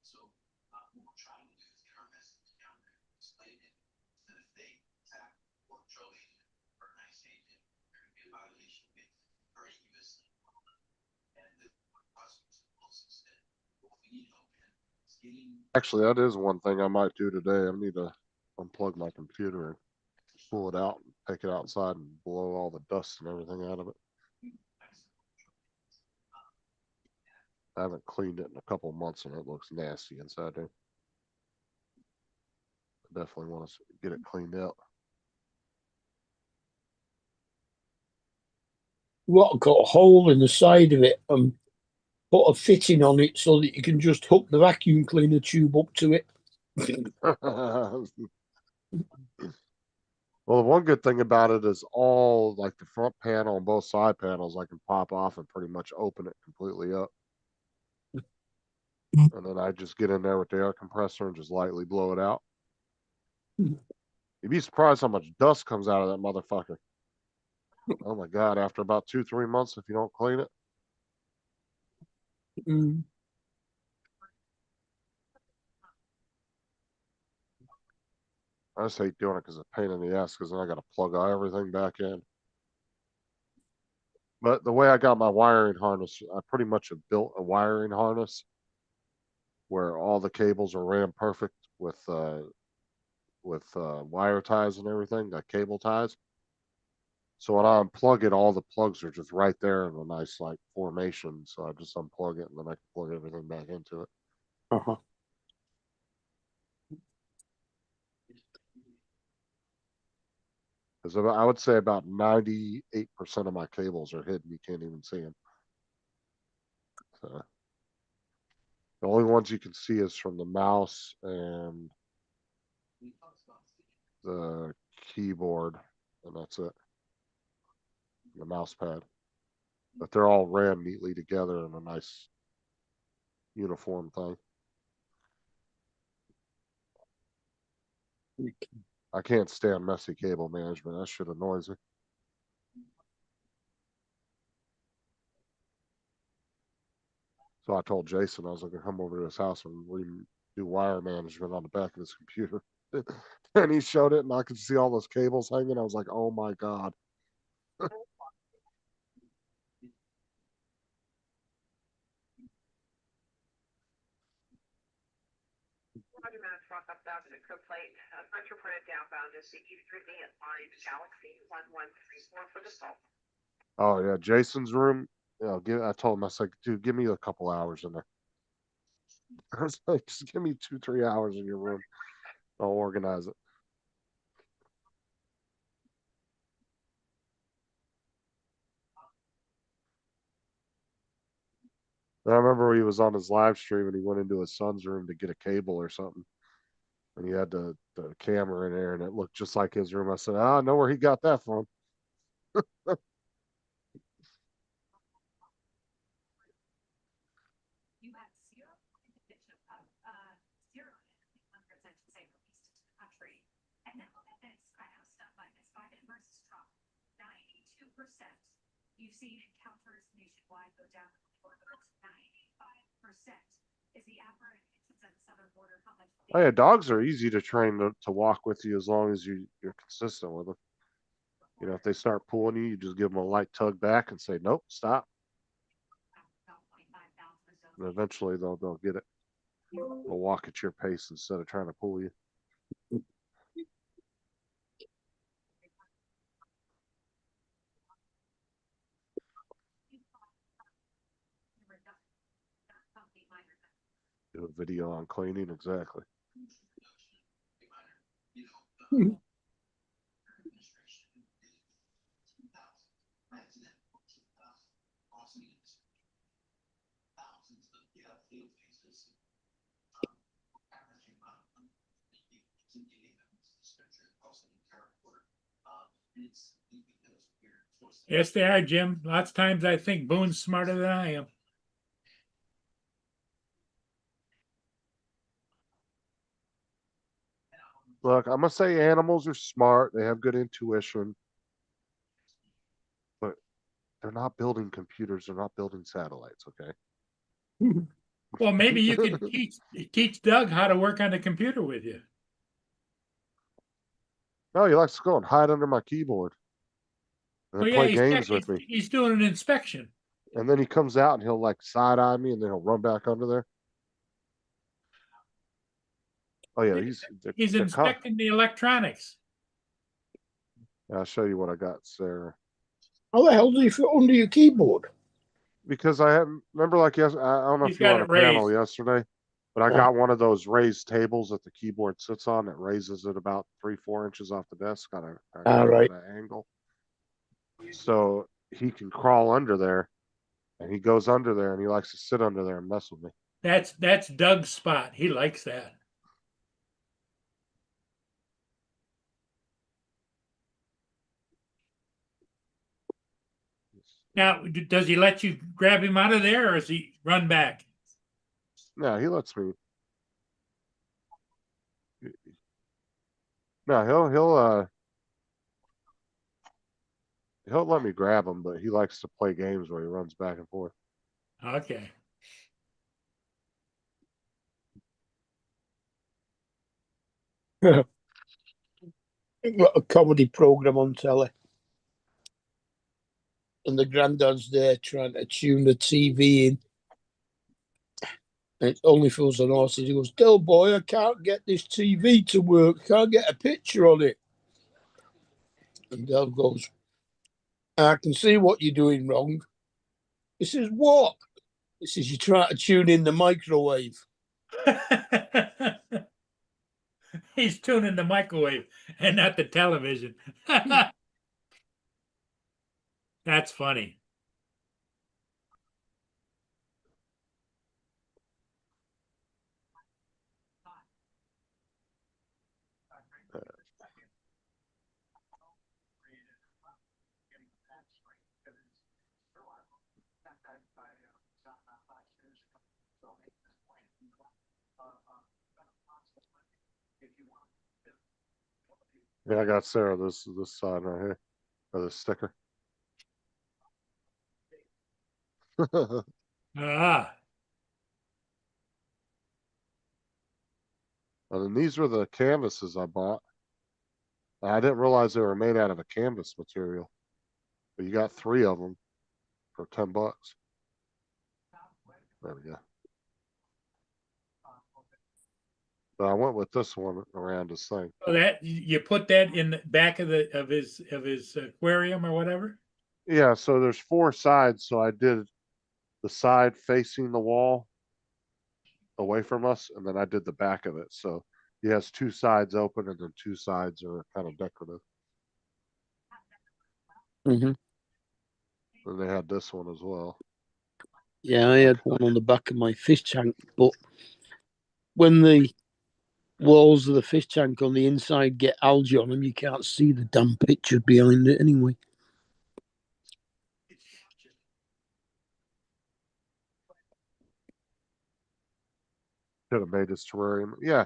So, what we're trying to do is get our message down there, explain it, so that if they attack or Joe agent or an ICE agent, there could be a violation of it, or US. And the customers will suspend. What we need help in is getting. Actually, that is one thing I might do today. I need to unplug my computer and pull it out and take it outside and blow all the dust and everything out of it. I haven't cleaned it in a couple of months and it looks nasty inside there. I definitely want to get it cleaned out. what, got a hole in the side of it and put a fitting on it so that you can just hook the vacuum cleaner tube up to it. Well, the one good thing about it is all like the front panel and both side panels, I can pop off and pretty much open it completely up. And then I just get in there with the air compressor and just lightly blow it out. You'd be surprised how much dust comes out of that motherfucker. Oh my God, after about 2-3 months, if you don't clean it. Mm. I just hate doing it because it's a pain in the ass because then I got to plug everything back in. But the way I got my wiring harness, I pretty much have built a wiring harness where all the cables are ran perfect with wire ties and everything, like cable ties. So when I unplug it, all the plugs are just right there in a nice like formation. So I just unplug it and then I can plug everything back into it. Uh-huh. Because I would say about 98% of my cables are hidden. You can't even see them. So the only ones you can see is from the mouse and the keyboard, and that's it. The mouse pad. But they're all ran neatly together in a nice uniform thing. I can't stand messy cable management. That shit annoys me. So I told Jason I was going to come over to his house and do wire management on the back of his computer. And he showed it, and I could see all those cables hanging. I was like, "Oh my God!" Roger, Matt, truck up thousand at Cook Plate, punch reported downbound to CU3B at line Galaxy 1134 for the salt. Oh yeah, Jason's room. I told him, I was like, "Dude, give me a couple hours in there." I was like, "Just give me 2-3 hours in your room. I'll organize it." And I remember he was on his live stream and he went into his son's room to get a cable or something. And he had the camera in there and it looked just like his room. I said, I know where he got that from. You had zero indication of, zero, 100% to say released to the country. And now look at this, I have stuff like this Biden versus Trump, 92%. You've seen encounters nationwide go down the border, 95% is the average at the southern border. How much? Oh yeah, dogs are easy to train to walk with you as long as you're consistent with them. You know, if they start pulling you, you just give them a light tug back and say, "Nope, stop." And eventually they'll get it. They'll walk at your pace instead of trying to pull you. Do a video on cleaning, exactly. Yes, they are, Jim. Lots of times I think Boone's smarter than I am. Look, I'm gonna say animals are smart. They have good intuition, but they're not building computers. They're not building satellites. Okay. Well, maybe you could teach Doug how to work on the computer with you. No, he likes to go and hide under my keyboard and Oh then yeah, play games with me. he's doing an inspection. And then he comes out and he'll like side eye me and then he'll run back under there. Oh yeah, He's they're inspecting the electronics. I'll show you what I got, Sarah. How the hell do you fit under your keyboard? Because I haven't remember like I don't know He's if you were got on a it panel raised. yesterday, but I got one of those raised tables that the keyboard sits on that raises it about 3-4 inches off the desk. Got All right. an angle. So he can crawl under there, and he goes under there, and he likes to sit under there and mess with me. That's Doug's spot. He likes that. Now, does he let you grab him out of there, or does he run back? No, he lets me. No, he'll let me grab him, but he likes to play games where he runs back and forth. Okay. Got a comedy program on telly, and the granddad's there trying to tune the TV in. And it's Only Fools and Horses. He goes, "Del boy, I can't get this TV to work. Can't get a picture on it." And Del goes, "I can see what you're doing wrong." He says, "What?" He says, "You try to tune in the microwave." He's tuning the microwave and not the television. That's funny. Yeah, I got Sarah this side right here, or this sticker. Ah, And then these were the canvases I bought. I didn't realize they were made out of a canvas material, but you got 3 of them for $10. There we go. But I went with this one around his thing. so that you put that in the back of his aquarium or whatever. Yeah, so there's 4 sides, so I did the side facing the wall away from us, and then I did the back of it. So he has 2 sides open, and then 2 sides are kind of decorative. Mm-hmm. And they had this one as well. Yeah, I had one on the back of my fish tank, but when the walls of the fish tank on the inside get algae on them, you can't see the damn picture behind it anyway. Could have made his terrarium. Yeah.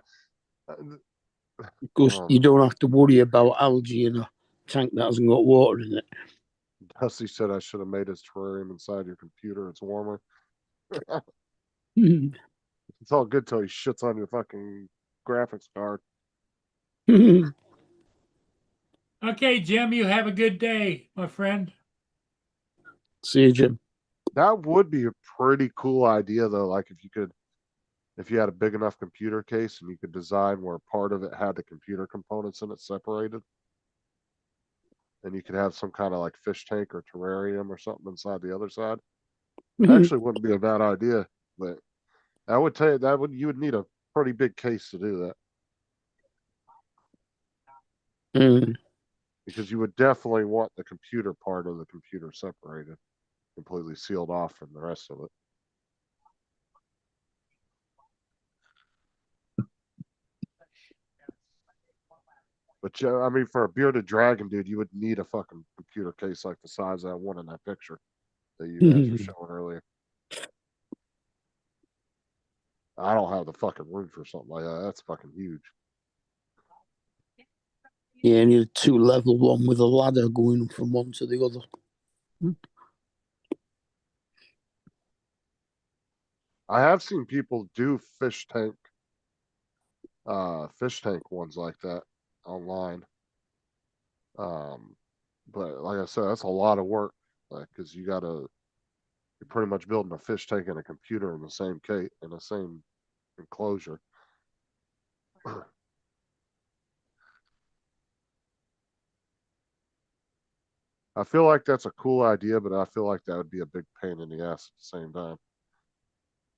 Because you don't have to worry about algae in a tank that hasn't got water in it. Dusty said I should have made his terrarium inside your computer. It's warmer. Mhm. It's all good till he shits on your fucking graphics card. Okay, Jim, you have a good day, my friend. See you, Jim. That would be a pretty cool idea though. Like if you had a big enough computer case and you could design where part of it had the computer components in it separated. And you could have some kind of like fish tank or terrarium or something inside the other side. Actually wouldn't be a bad idea, but I would tell you you would need a pretty big case to do that. Mm. Because you would definitely want the computer part of the computer separated, completely sealed off from the rest of it. But yeah, I mean, for a bearded dragon, dude, you would need a fucking computer case like the size of that one in that picture that you guys were showing earlier. I don't have the fucking room for something like that. That's fucking huge. Yeah, I need a 2-level one with a ladder going from one to the other. I have seen people do fish tank ones like that online. But like I said, that's a lot of work. Like, cause you're pretty much building a fish tank and a computer in the same in the same enclosure. I feel like that's a cool idea, but I feel like that would be a big pain in the ass at the same time.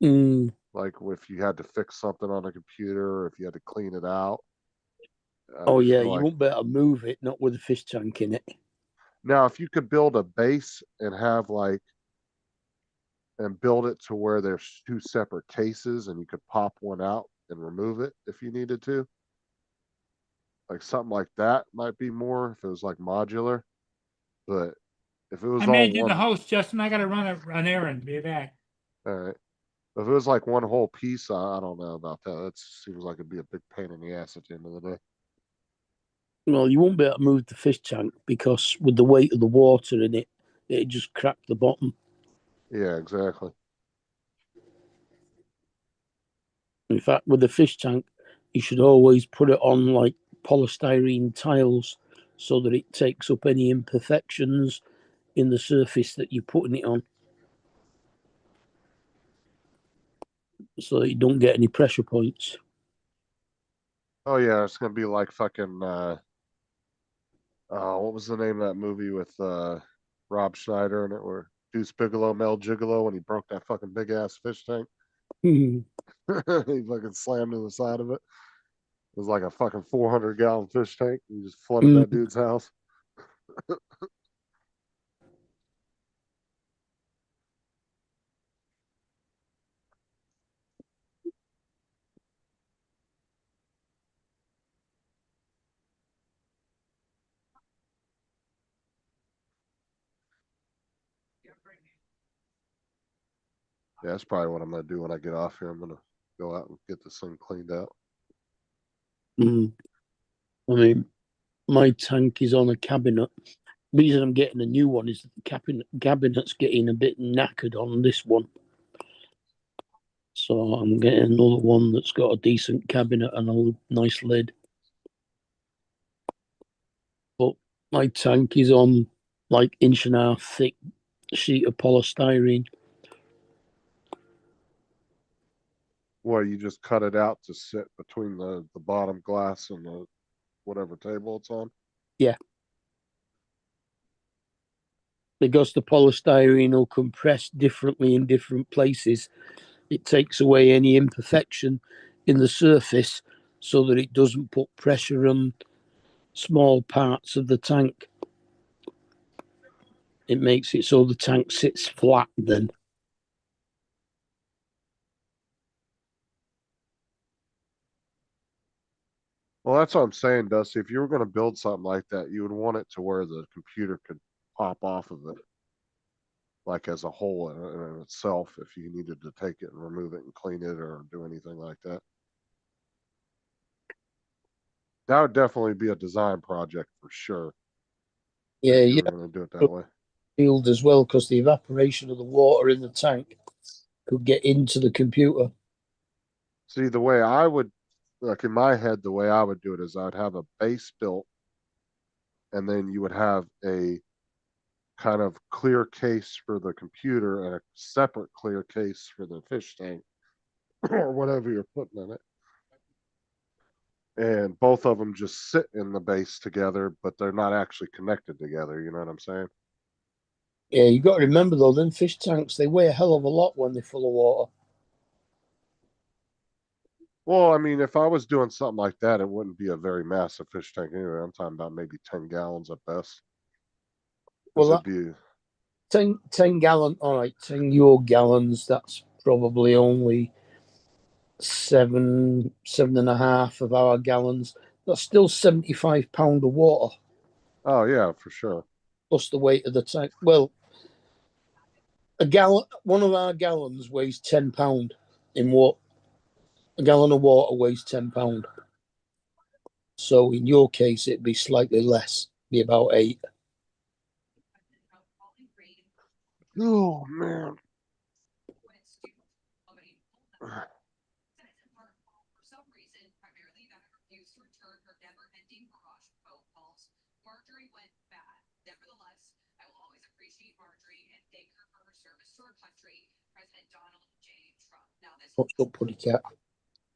Mm. Like if you had to fix something on a computer, or if you had to clean it out. Oh yeah, feel you like, won't be able to move it, not with a fish tank in it. Now, if you could build a base and have like, and build it to where there's two separate cases and you could pop one out and remove it if you needed to. Like something like that might be more if it was like modular. But if it was I all made you the one, host, Justin. I gotta run an errand. Be back. all right. If it was like one whole piece, I don't know about that. That seems like it'd be a big pain in the ass at the end of the day. Well, you won't be able to move the fish tank because with the weight of the water in it, it just crack the bottom. Yeah, exactly. In fact, with the fish tank, you should always put it on like polystyrene tiles so that it takes up any imperfections in the surface that you're putting it on, so that you don't get any pressure points. Oh yeah, it's gonna be like fucking what was the name of that movie with Rob Schneider and it where Deuce Bigelow, Mel Gigolo when he broke that fucking big ass fish tank? He fucking slammed to the side of it. It was like a fucking 400-gallon fish tank. He just flooded that dude's house. Yeah, that's probably what I'm gonna do when I get off here. I'm gonna go out and get this thing cleaned out. I mean, my tank is on a cabinet. The reason I'm getting a new one is that the cabinet's getting a bit knackered on this one. So I'm getting another one that's got a decent cabinet and a nice lid. But my tank is on like 1.5 inch thick sheet of polystyrene. Where you just cut it out to sit between the bottom glass and the whatever table it's on. Yeah. Because the polystyrene will compress differently in different places, it takes away any imperfection in the surface so that it doesn't put pressure on small parts of the tank. It makes it so the tank sits flat then. Well, that's what I'm saying, Dusty. If you were going to build something like that, you would want it to where the computer could pop off of it, like as a whole in itself, if you needed to take it and remove it and clean it or do anything like that. That would definitely be a design project for sure. Yeah, If you you were going to do it that way. field as well, because the evaporation of the water in the tank could get into the computer. See, the way I would, like in my head, the way I would do it is I'd have a base built, and then you would have a kind of clear case for the computer and a separate clear case for the fish tank or whatever you're putting in it. And both of them just sit in the base together, but they're not actually connected together. You know what I'm saying? Yeah, you got to remember though, them fish tanks, they weigh a hell of a lot when they're full of water. Well, I mean, if I was doing something like that, it wouldn't be a very massive fish tank anyway. I'm talking about maybe 10 gallons at best. Well, It'd that be 10 gallon, all right, 10 euro gallons, that's probably only 7.5 of our gallons. That's still £75 of water oh yeah, for sure. plus the weight of the tank. Well, a gallon, one of our gallons weighs £10 in what? A gallon of water weighs £10. So in your case, it'd be slightly less, be about 8. Oh man. For some reason, primarily that refused to return her never-ending barrage of phone calls, Marjorie went bad. Nevertheless, I will always appreciate Marjorie and thank her for her service to our country, President Donald J. Trump. Now, this What's up, Putty Cat?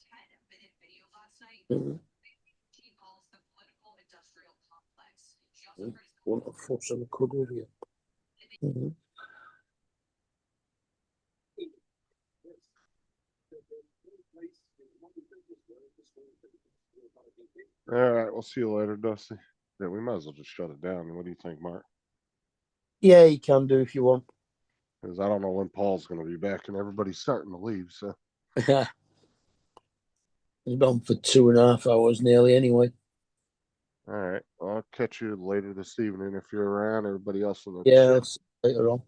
10-minute video last night. Mm-hmm. She calls the political industrial complex. She also criticized Want a fuss on the cover here. Mm-hmm. All right, we'll see you later, Dusty. Yeah, we might as well just shut it down. What do you think, Mark? Yeah, you can do if you want. Cause I don't know when Paul's gonna be back and everybody's starting to leave, so. It's been for 2.5 hours nearly anyway. Alright, I'll catch you later this evening if you're around, everybody else in the Yeah, chat. I'll see you later on.